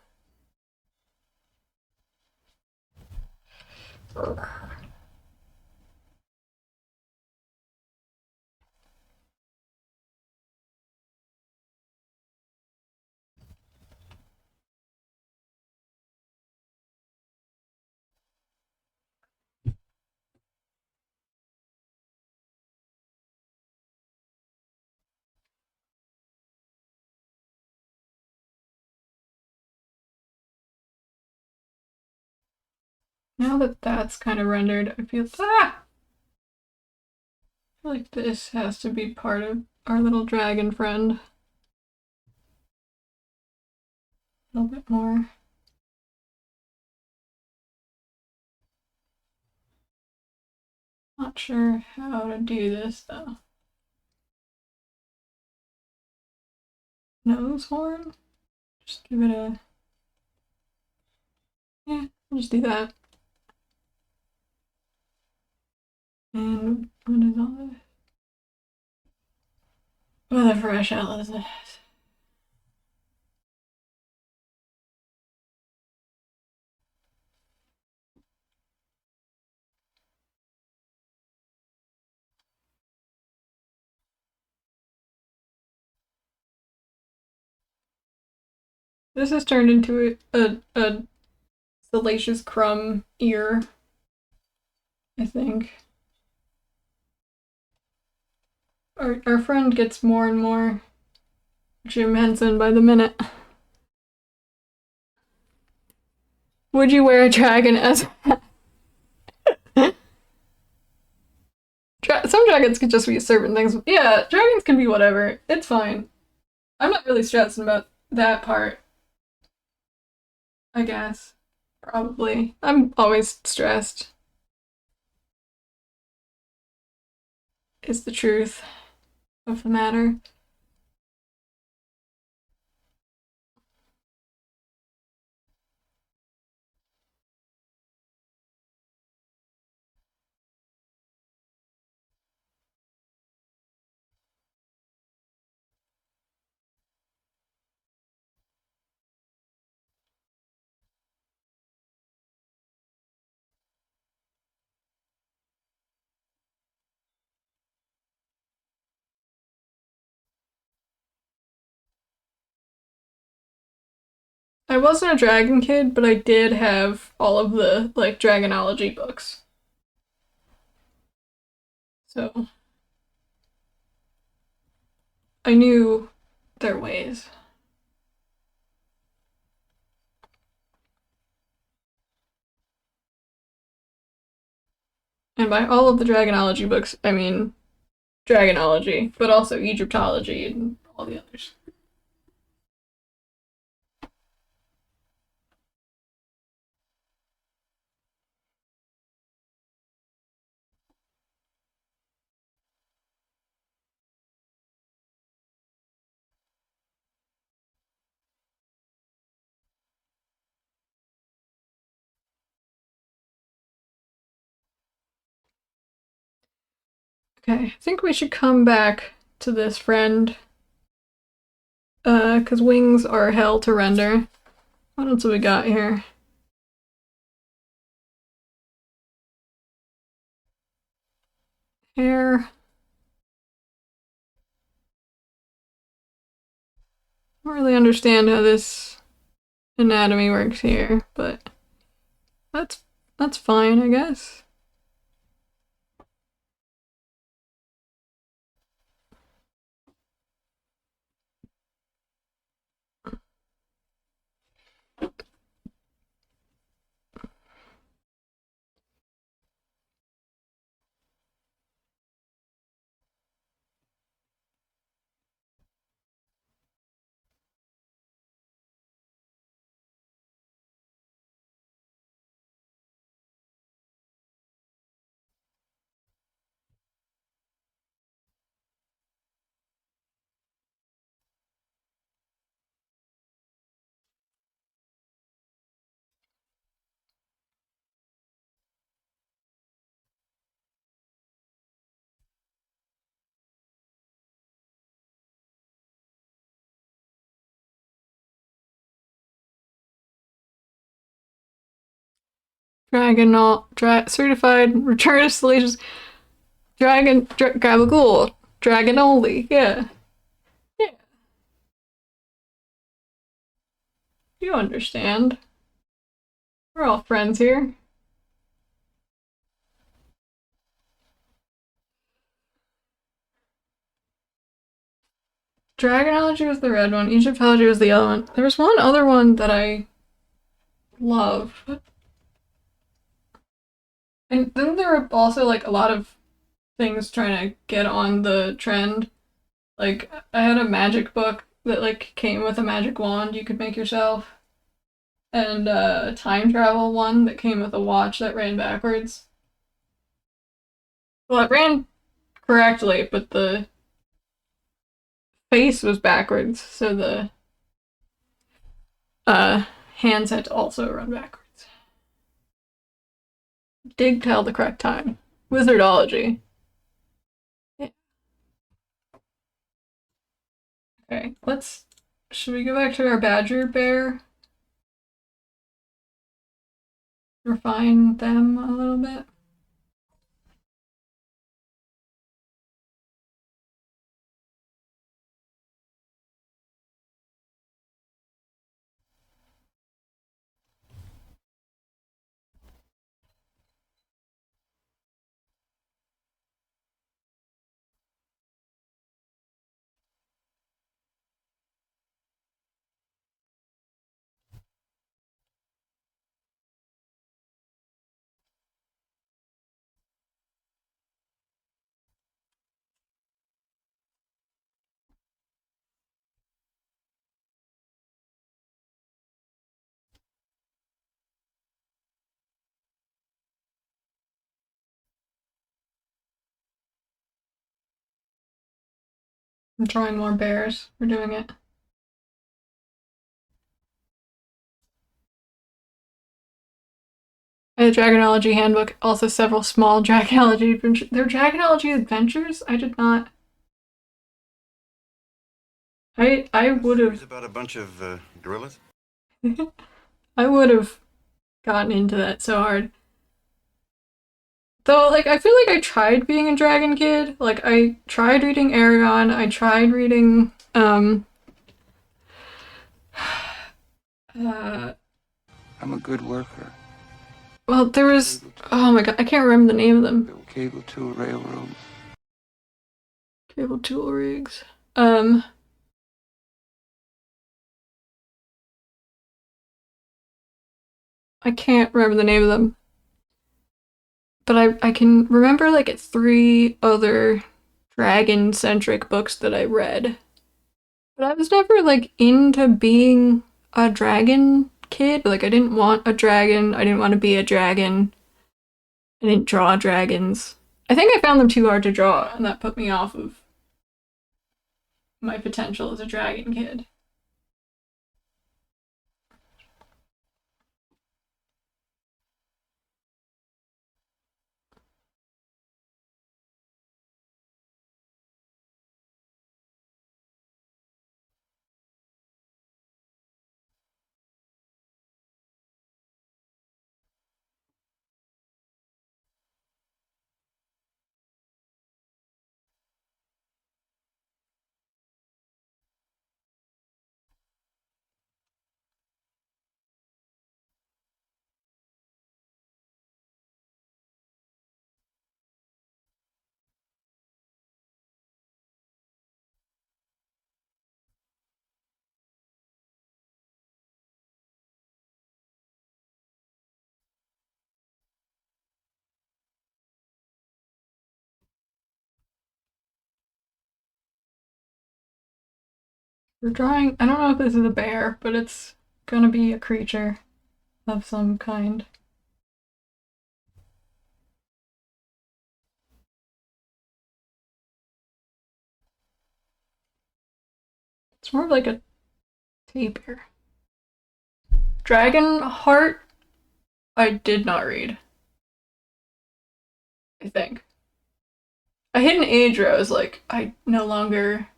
Now that that's kind of rendered, I feel like this has to be part of our little dragon friend. A little bit more. Not sure how to do this though. Nose horn? Just give it a... Yeah, I'll just do that. And what is all this? What the fresh hell is this? This has turned into a Salacious Crumb ear, I think. Our friend gets more and more Jim Henson by the minute. Would you wear a dragon as some dragons could just be certain things. Yeah, dragons can be whatever. It's fine. I'm not really stressing about that part. I guess. Probably. I'm always stressed. Is the truth of the matter. I wasn't a dragon kid, but I did have all of the, like, dragonology books. So I knew their ways. And by all of the dragonology books, I mean dragonology, but also Egyptology and all the others. Okay, I think we should come back to this friend. Because wings are hell to render. What else have we got here? Hair. I don't really understand how this anatomy works here, but that's fine, I guess. certified return of salacious gabagool. Dragonoli, yeah. Yeah. You understand. We're all friends here. Dragonology was the red one, Egyptology was the other one. There was one other one that I love. And then there were also like a lot of things trying to get on the trend. Like, I had a magic book that like came with a magic wand you could make yourself. And a time travel one that came with a watch that ran backwards. Well, it ran correctly, but the face was backwards, so the hands had to also run backwards. Dig tell the correct time. Wizardology. Yeah. Okay, should we go back to our badger bear? Refine them a little bit. I'm drawing more bears. We're doing it. A Dragonology handbook, also several small Dragonology adventures. They're Dragonology adventures? I did not. I would have.
About a bunch of gorillas.
I would have gotten into that so hard. Though, like, I feel like I tried being a dragon kid. Like, I tried reading Aragon. I tried reading
I'm a good worker.
well, there was, oh my god, I can't remember the name of them.
Built cable tool railroads.
Cable tool rigs. I can't remember the name of them. But I can remember like 3 other dragon-centric books that I read. But I was never like into being a dragon kid. Like, I didn't want a dragon. I didn't want to be a dragon. I didn't draw dragons. I think I found them too hard to draw, and that put me off of my potential as a dragon kid. We're drawing, I don't know if this is a bear, but it's gonna be a creature of some kind. It's more of like a tapir. Dragon Heart, I did not read. I think. A Hidden Age where I was like, I no longer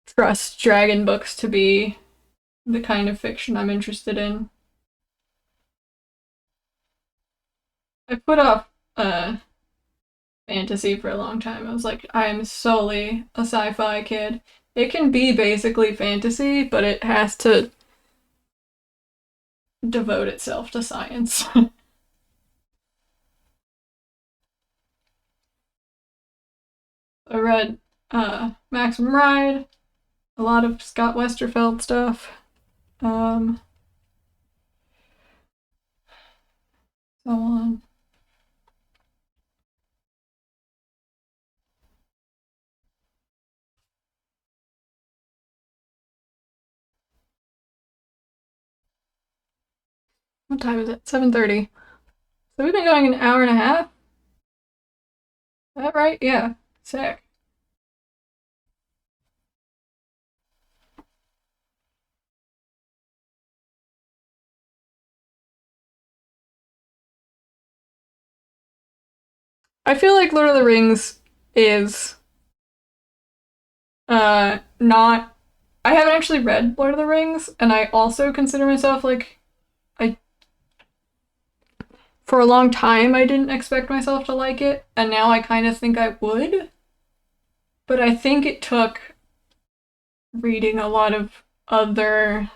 trust dragon books to be the kind of fiction I'm interested in. I put off fantasy for a long time. I was like, I am solely a sci-fi kid. It can be basically fantasy, but it has to devote itself to science. I read Maximum Ride, a lot of Scott Westerfeld stuff. So on. What time is it? 7:30. So we've been going an hour and a half? Is that right? Yeah. Sick. I feel like Lord of the Rings is not I haven't actually read Lord of the Rings, and I also consider myself like for a long time I didn't expect myself to like it, and now I kind of think I would. But I think it took reading a lot of other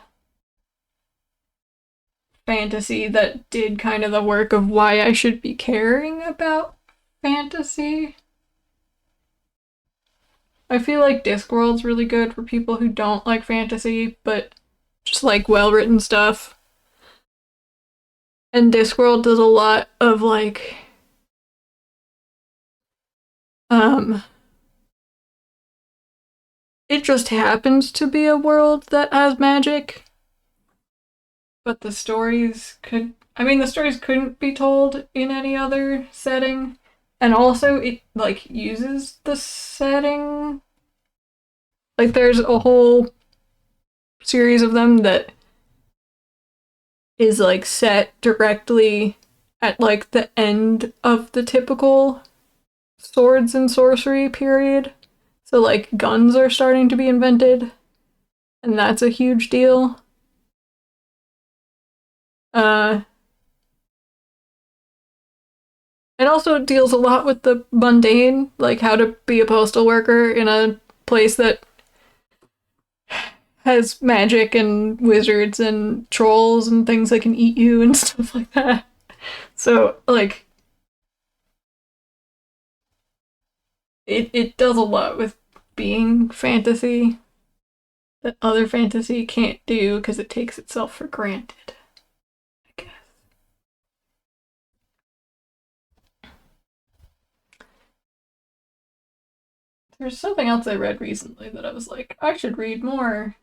fantasy that did kind of the work of why I should be caring about fantasy. I feel like Discworld's really good for people who don't like fantasy, but just like well-written stuff. And Discworld does a lot of like it just happens to be a world that has magic. But the stories couldn't be told in any other setting. And also it like uses the setting. Like there's a whole series of them that is like set directly at like the end of the typical swords and sorcery period. So like guns are starting to be invented, and that's a huge deal. It also deals a lot with the mundane, like how to be a postal worker in a place that has magic and wizards and trolls and things that can eat you and stuff like that. So, like, it does a lot with being fantasy that other fantasy can't do because it takes itself for granted, I guess. There's something else I read recently that I was like, I should read more.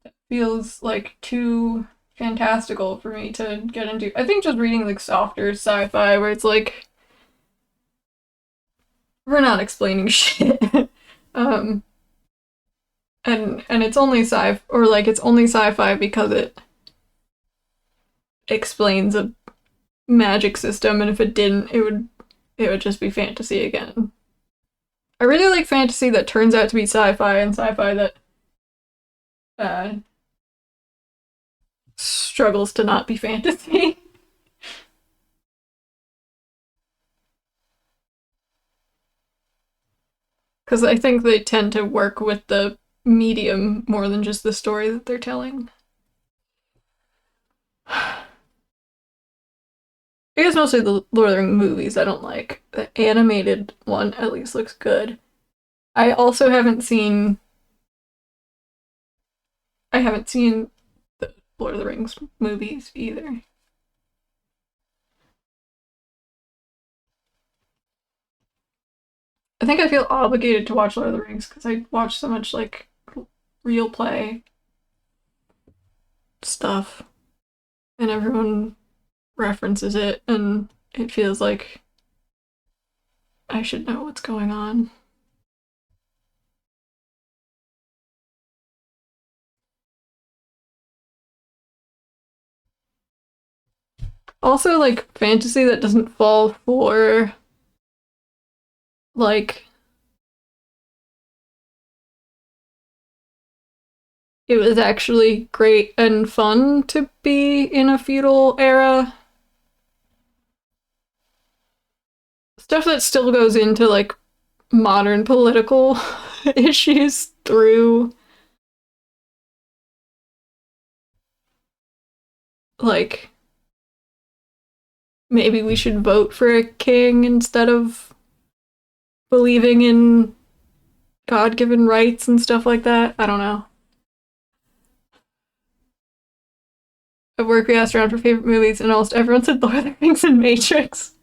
That feels like too fantastical for me to get into. I think just reading like softer sci-fi where it's like we're not explaining shit. And it's only it's only sci-fi because it explains a magic system, and if it didn't, it would just be fantasy again. I really like fantasy that turns out to be sci-fi, and sci-fi that struggles to not be fantasy. Because I think they tend to work with the medium more than just the story that they're telling. I guess mostly the Lord of the Rings movies I don't like. The animated one at least looks good. I also haven't seen the Lord of the Rings movies either. I think I feel obligated to watch Lord of the Rings because I watch so much like real play stuff and everyone references it, and it feels like I should know what's going on. Also, like, fantasy that doesn't fall for, like, it was actually great and fun to be in a feudal era. stuff that still goes into like modern political issues through like maybe we should vote for a king instead of believing in God-given rights and stuff like that. I don't know. At work, we asked around for favorite movies, and almost everyone said Lord of the Rings and Matrix.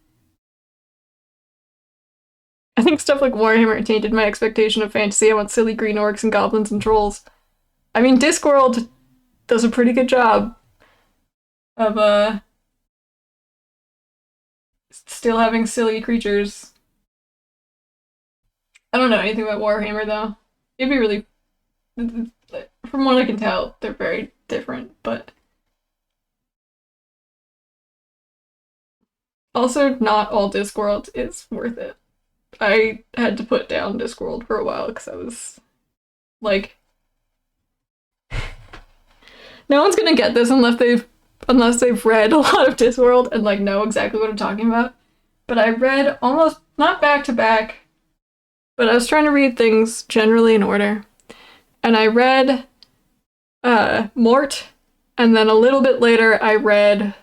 I think stuff like Warhammer tainted my expectation of fantasy. I want silly green orcs and goblins and trolls. I mean, Discworld does a pretty good job of, still having silly creatures. I don't know anything about Warhammer, though. It'd be really... From what I can tell, they're very different, but... Also, not all Discworld is worth it. I had to put down Discworld for a while because I was like, no one's gonna get this unless they've read a lot of Discworld and like know exactly what I'm talking about. But I read almost not back to back, but I was trying to read things generally in order, and I read Mort, and then a little bit later I read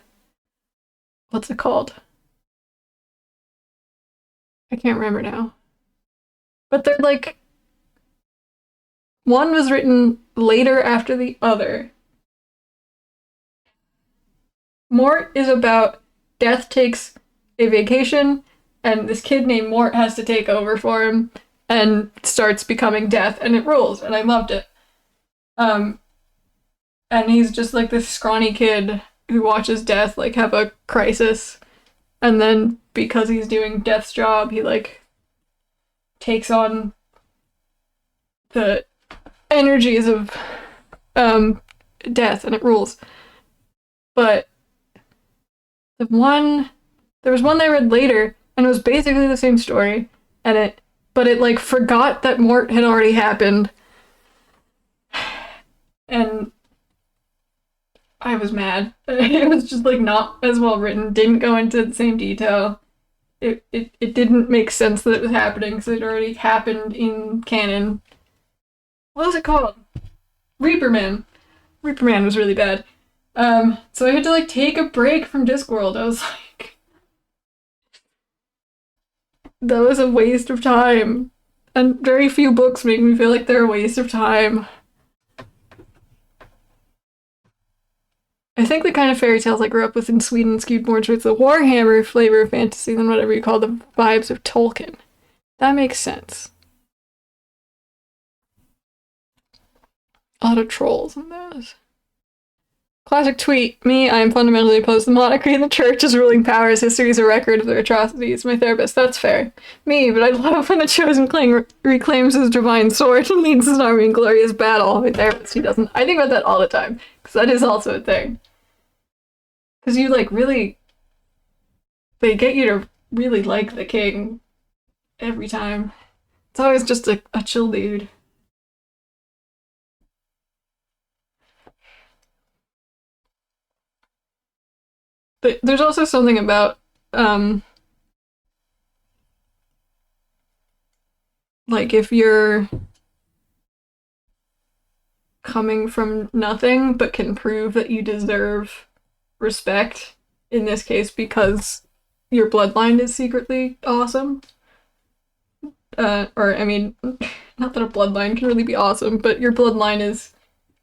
what's it called? I can't remember now. But they're like... One was written later after the other. Mort is about Death takes a vacation, and this kid named Mort has to take over for him, and starts becoming Death, and it rules, and I loved it. And he's just like this scrawny kid who watches Death like have a crisis, and then because he's doing Death's job, he like takes on the energies of Death, and it rules. But there was one I read later, and it was basically the same story, but it like forgot that Mort had already happened, and I was mad. It was just like not as well written, didn't go into the same detail. It didn't make sense that it was happening because it already happened in canon. What was it called? Reaperman. Reaperman was really bad. So I had to like take a break from Discworld. I was like, that was a waste of time. And very few books make me feel like they're a waste of time. I think the kind of fairy tales I grew up with in Sweden skewed more towards the Warhammer flavor of fantasy than whatever you call the vibes of Tolkien. That makes sense. A lot of trolls in those. Classic tweet. Me, I am fundamentally opposed to the monarchy and the church as ruling powers. History is a record of their atrocities. My therapist. That's fair. Me, but I love when the chosen king reclaims his divine sword and leads his army in glorious battle. My therapist, he doesn't. I think about that all the time, because that is also a thing. Because you, like, really... They get you to really like the king every time. It's always just a chill dude. But there's also something about, like, if you're coming from nothing but can prove that you deserve respect, in this case because your bloodline is secretly awesome. Or, I mean, not that a bloodline can really be awesome, but your bloodline is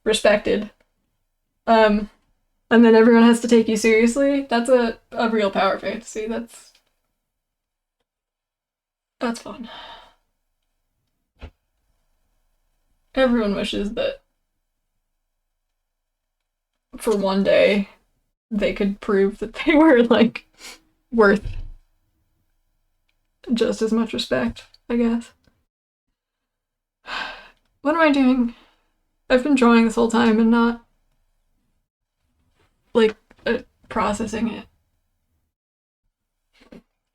respected. And then everyone has to take you seriously. That's a real power fantasy. That's fun. Everyone wishes that for one day they could prove that they were, like, worth just as much respect, I guess. What am I doing? I've been drawing this whole time and not, like, processing it.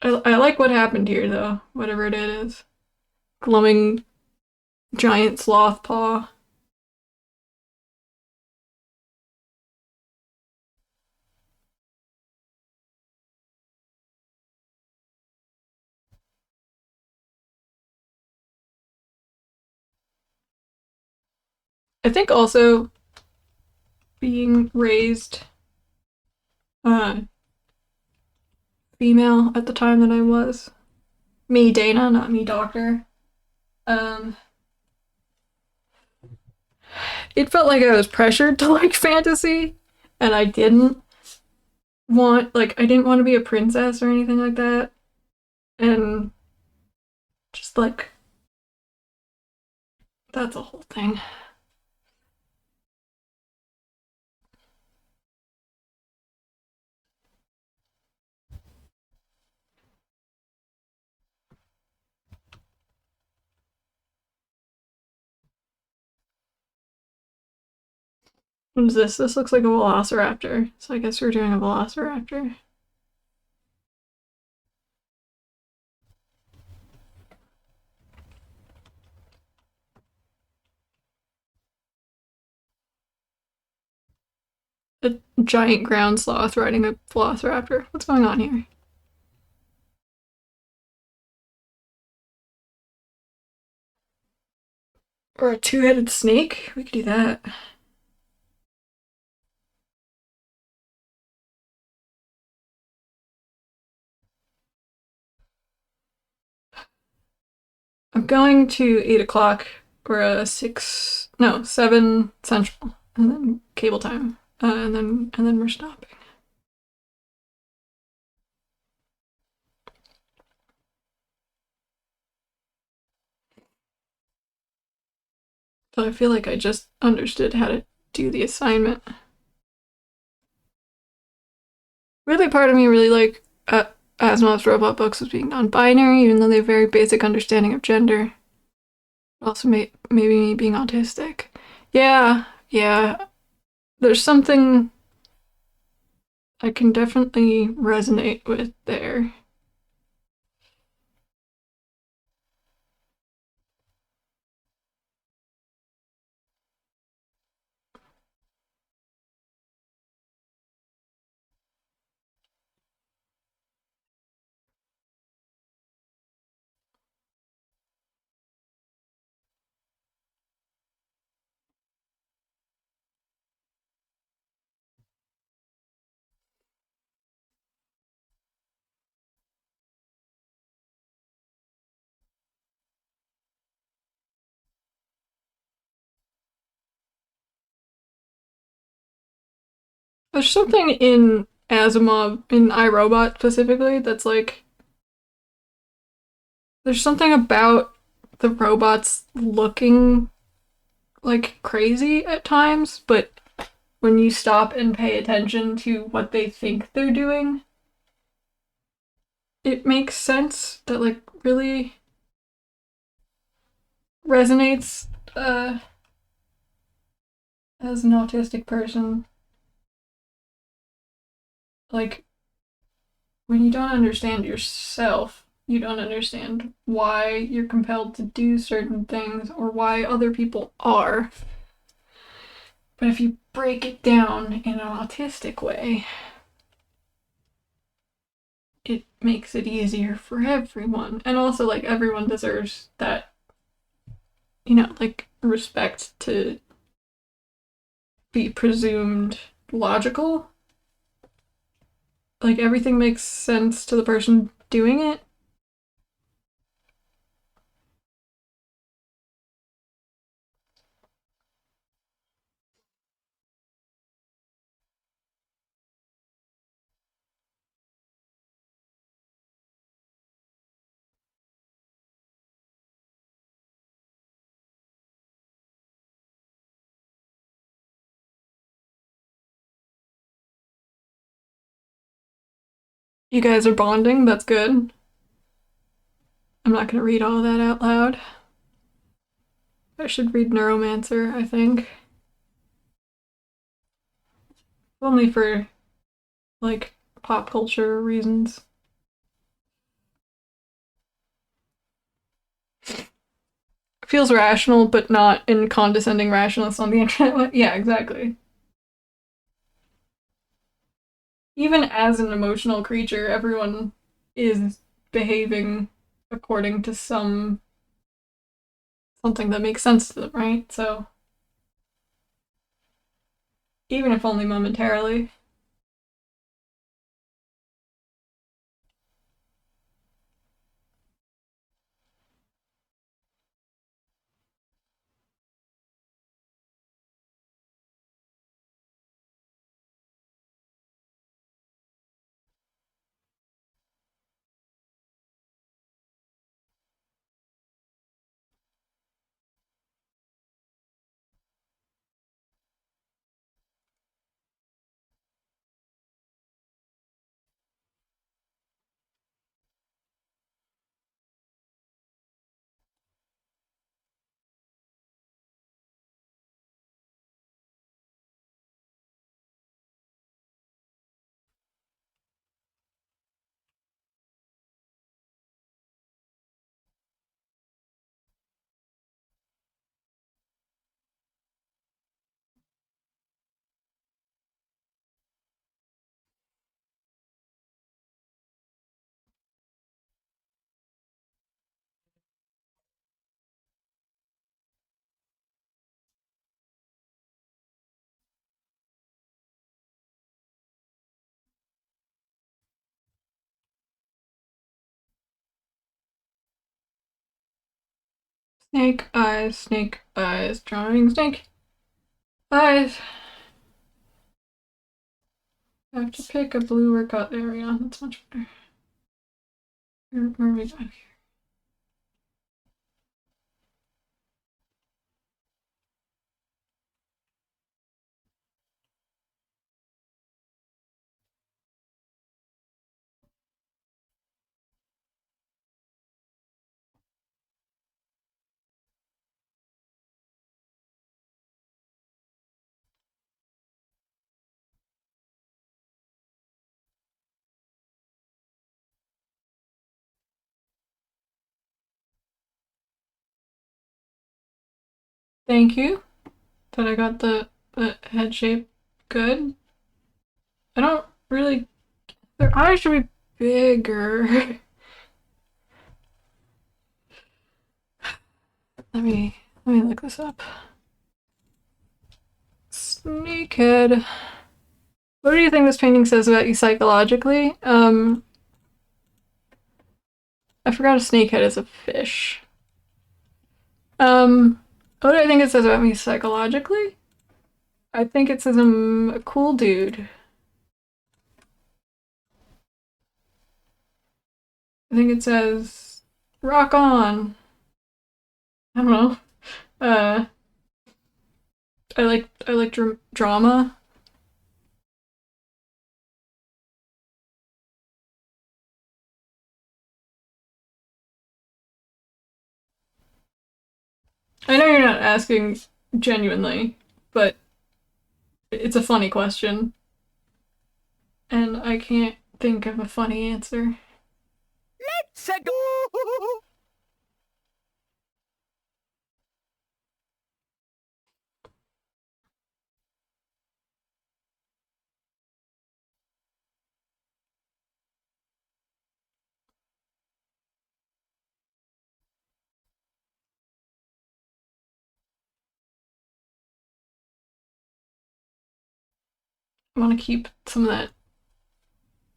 I like what happened here, though, whatever it is. Glowing giant sloth paw. I think also being raised female at the time that I was. Me, Dana, not me, Doctor. It felt like I was pressured to like fantasy, and I didn't want to be a princess or anything like that. And just like, that's a whole thing. What is this? This looks like a velociraptor. So I guess we're doing a velociraptor. A giant ground sloth riding a velociraptor. What's going on here? Or a two-headed snake? We could do that. I'm going to 8 o'clock or 7 Central, and then cable time, and then we're stopping. So I feel like I just understood how to do the assignment. Really, part of me really like Asimov's robot books as being non-binary, even though they have very basic understanding of gender. Also, maybe me being autistic. Yeah. There's something I can definitely resonate with there. There's something in Asimov, in iRobot specifically, that's like... There's something about the robots looking like crazy at times, but when you stop and pay attention to what they think they're doing, it makes sense. That like really resonates as an autistic person. Like, when you don't understand yourself, you don't understand why you're compelled to do certain things or why other people are. But if you break it down in an autistic way, it makes it easier for everyone. And also, like, everyone deserves that, like, respect to be presumed logical. Like, everything makes sense to the person doing it. You guys are bonding, that's good. I'm not gonna read all that out loud. I should read Neuromancer, I think. Only for, like, pop culture reasons. Feels rational, but not in condescending rationalists on the internet. Yeah, exactly. Even as an emotional creature, everyone is behaving according to something that makes sense to them, right? So Even if only momentarily. Snake eyes, drawing snake eyes. I have to pick a blue workout area. That's much better. Where are we going here? Thank you that I got the head shape good. I don't really... Their eyes should be bigger. Let me look this up. Snakehead. What do you think this painting says about you psychologically? I forgot a snakehead is a fish. What do I think it says about me psychologically? I think it says I'm a cool dude. I think it says rock on. I don't know. I like drama. I know you're not asking genuinely, but it's a funny question. And I can't think of a funny answer.
Let's go!
I want to keep some of that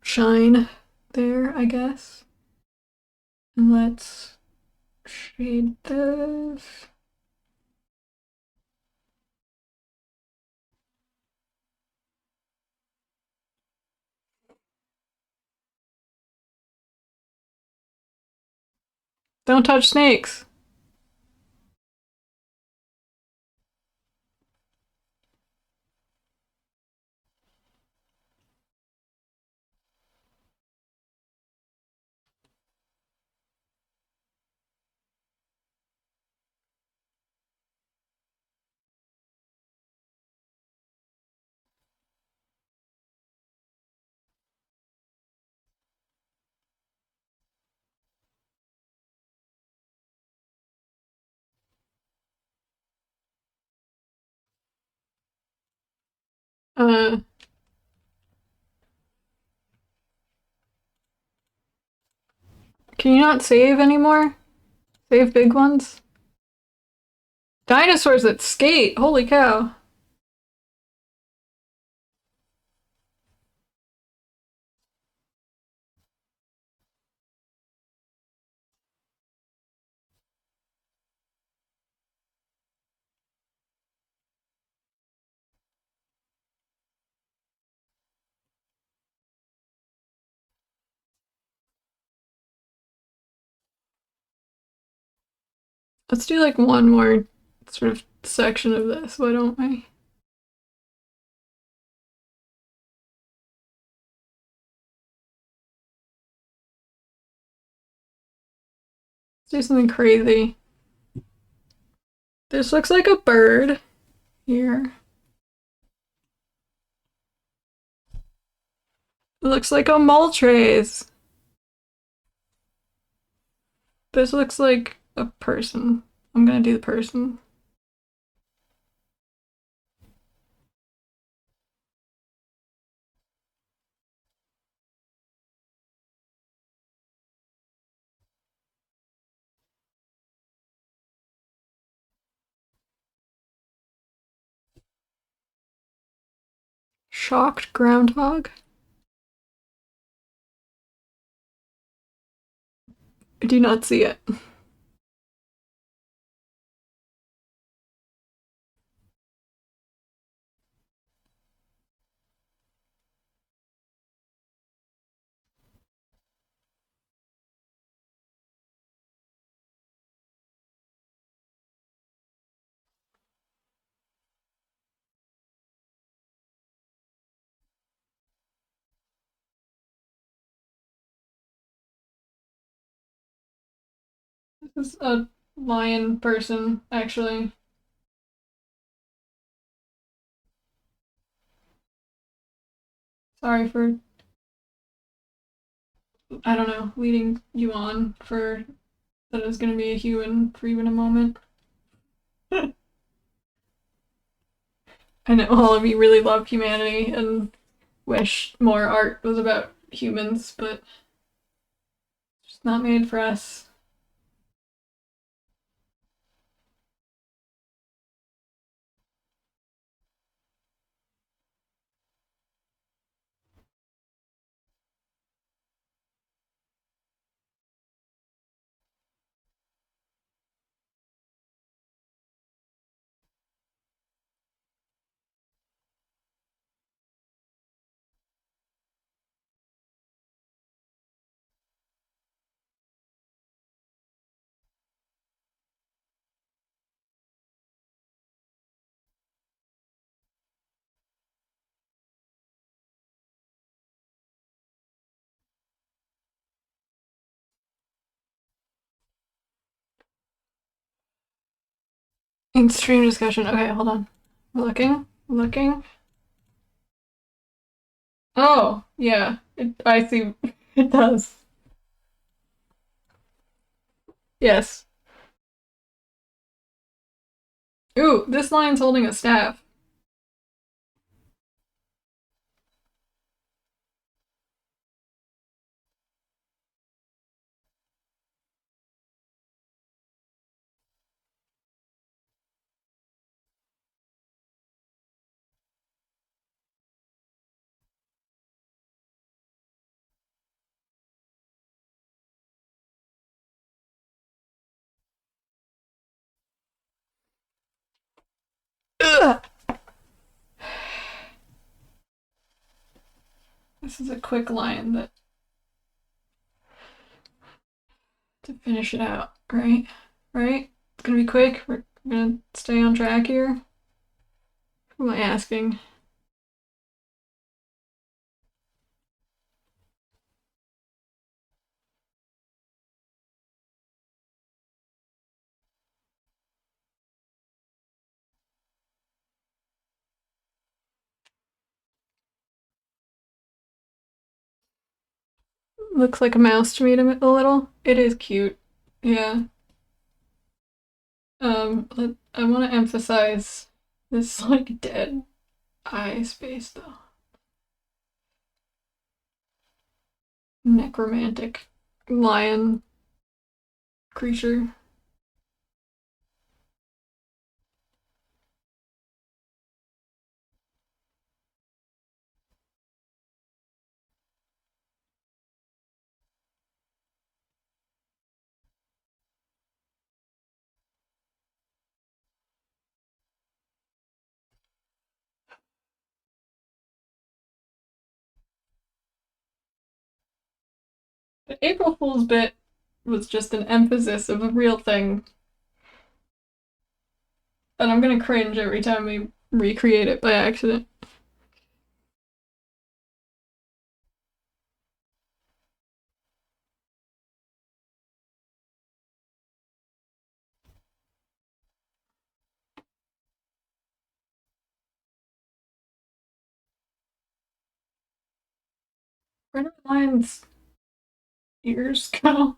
shine there, I guess. And let's shade this. Don't touch snakes. Can you not save anymore? Save big ones? Dinosaurs that skate! Holy cow. Let's do like one more sort of section of this, why don't we? Let's do something crazy. This looks like a bird here. It looks like a Moltres. This looks like a person. I'm gonna do the person. Shocked groundhog. I do not see it. This is a lion person, actually. Sorry for, I don't know, leading you on for that it was gonna be a human for even a moment. I know all of you really love humanity and wish more art was about humans, but it's just not made for us. In stream discussion. Okay, hold on. Looking. Oh, yeah. I see. It does. Yes. Ooh, this lion's holding a staff. Ugh. This is a quick line that to finish it out, right? Right? It's gonna be quick. We're gonna stay on track here. Who am I asking? Looks like a mouse to me a little. It is cute. Yeah. I want to emphasize this like dead eye space though. Necromantic lion creature. The April Fool's bit was just an emphasis of a real thing. And I'm gonna cringe every time we recreate it by accident. Where do the lion's ears go?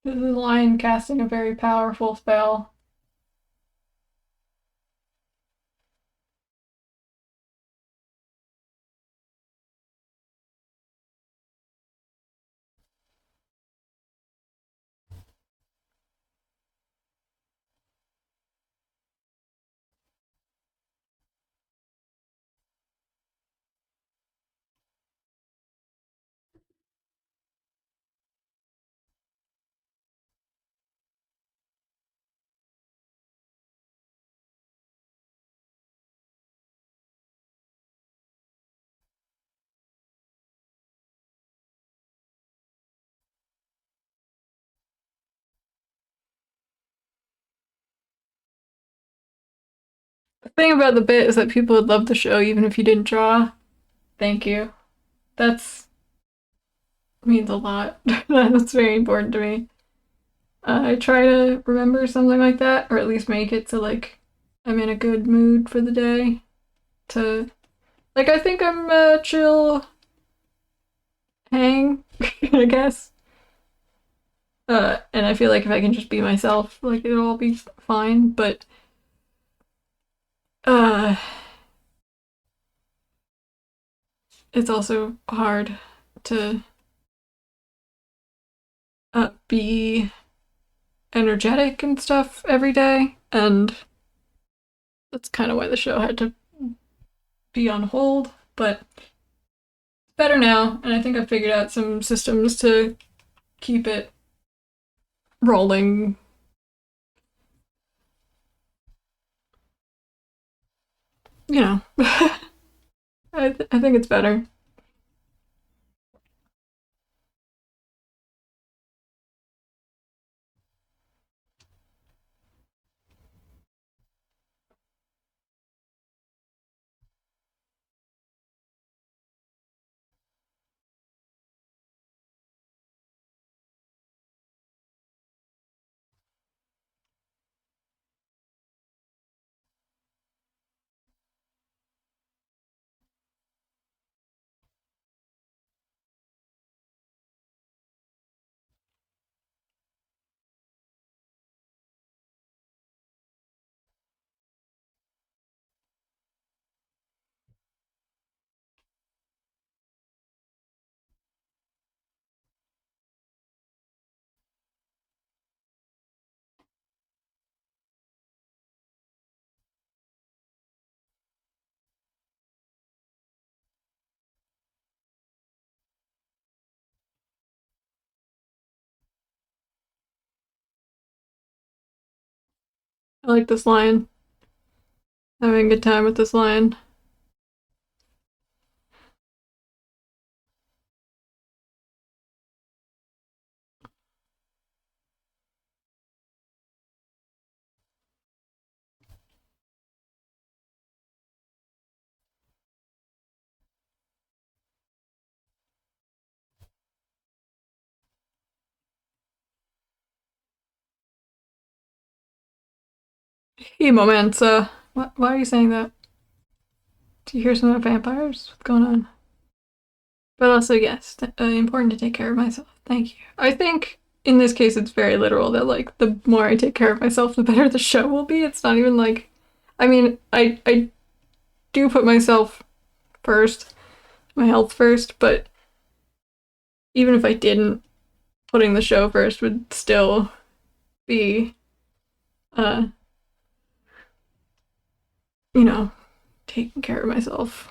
This is the lion casting a very powerful spell. The thing about the bit is that people would love the show even if you didn't draw. Thank you. That's means a lot. That's very important to me. I try to remember something like that, or at least make it so like I'm in a good mood for the day. To like I think I'm a chill hang, I guess. And I feel like if I can just be myself, like it'll all be fine, but it's also hard to be energetic and stuff every day, and that's kind of why the show had to be on hold, but it's better now, and I think I've figured out some systems to keep it rolling. You know, I think it's better. I like this lion. Having a good time with this lion. Emo man, so why are you saying that? Do you hear something about vampires? What's going on? But also, yes, important to take care of myself. Thank you. I think in this case it's very literal that like the more I take care of myself, the better the show will be. It's not even like, I mean, I do put myself first, my health first, but even if I didn't, putting the show first would still be, you know, taking care of myself.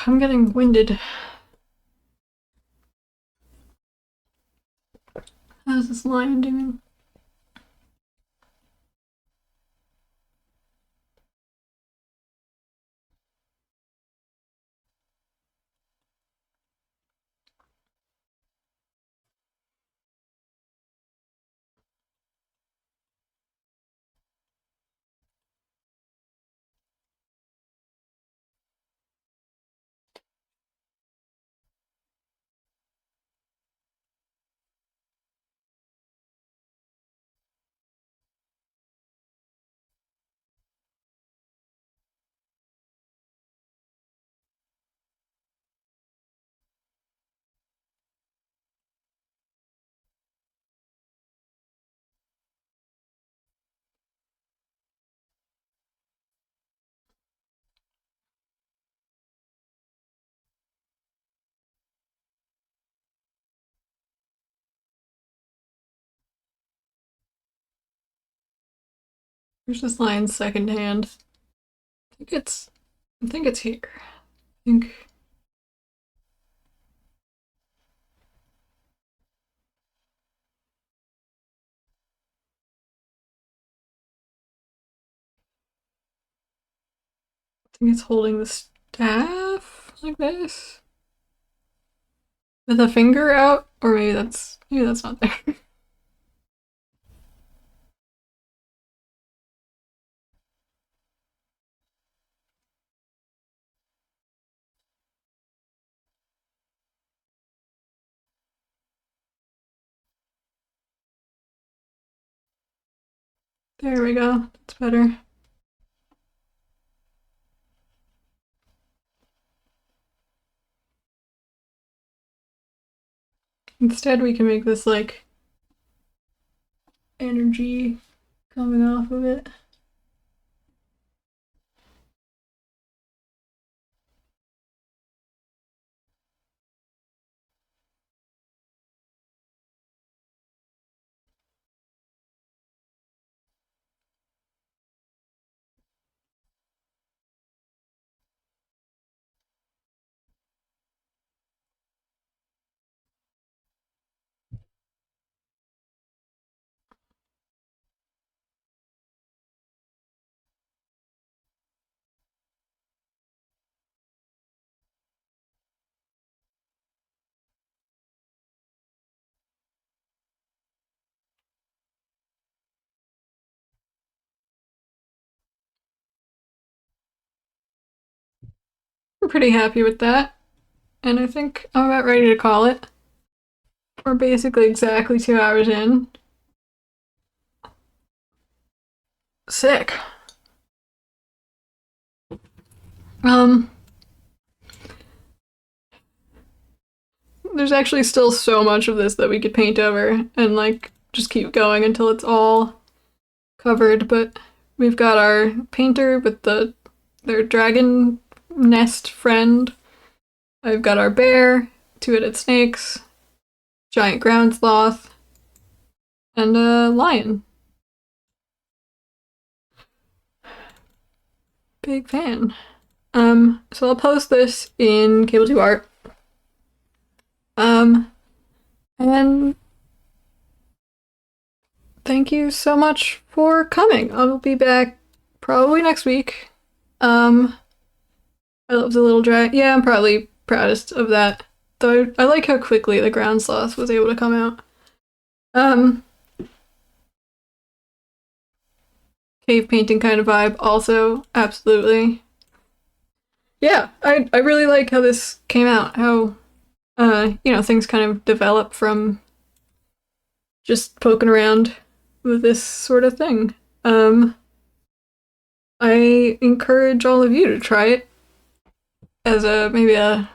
I'm getting winded. How's this lion doing? Where's this lion's second hand? I think it's here. I think. I think it's holding the staff like this. With a finger out, or maybe that's not there. There we go. That's better. Instead, we can make this like energy coming off of it. I'm pretty happy with that. And I think I'm about ready to call it. We're basically exactly 2 hours in. Sick. There's actually still so much of this that we could paint over and like just keep going until it's all covered, but we've got our painter with their dragon nest friend. I've got our bear, two-headed snakes, giant ground sloth, and a lion. Big fan. So I'll post this in Cable 2 Art. And thank you so much for coming. I'll be back probably next week. I love the little drag. Yeah, I'm probably proudest of that. Though I like how quickly the ground sloth was able to come out. Cave painting kind of vibe, also, absolutely. yeah, I really like how this came out. How you know, things kind of develop from just poking around with this sort of thing. I encourage all of you to try it as maybe a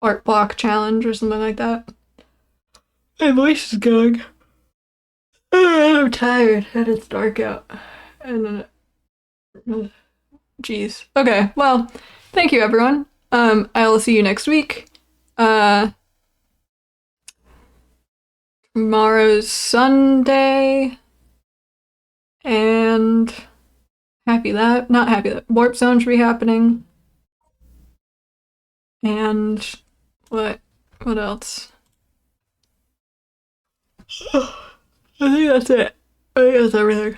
art block challenge or something like that. My voice is going. I'm tired and it's dark out. And jeez. Okay, well, thank you everyone. I'll see you next week. Tomorrow's Sunday. And not happy that Warp Zone should be happening. And what else? I think that's it. I think that's everything.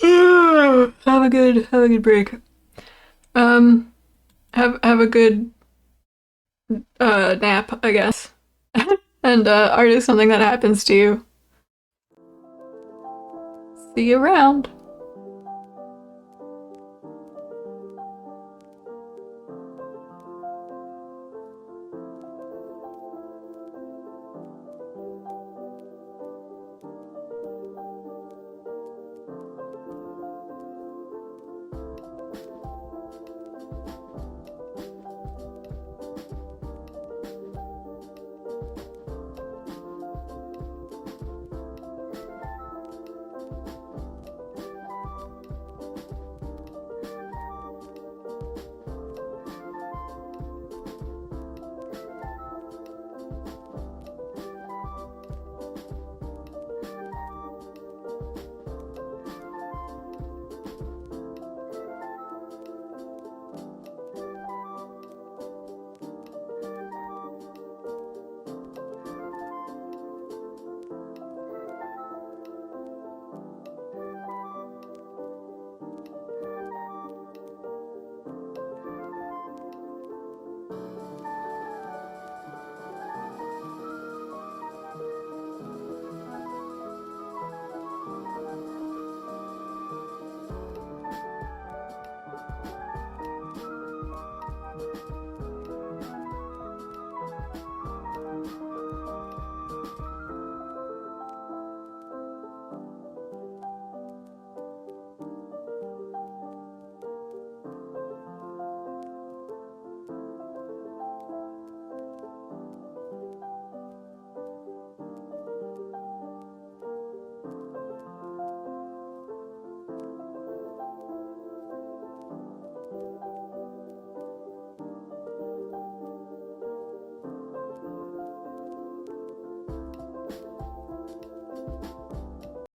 Have a good break. Have a good nap, I guess. And art is something that happens to you. See you around.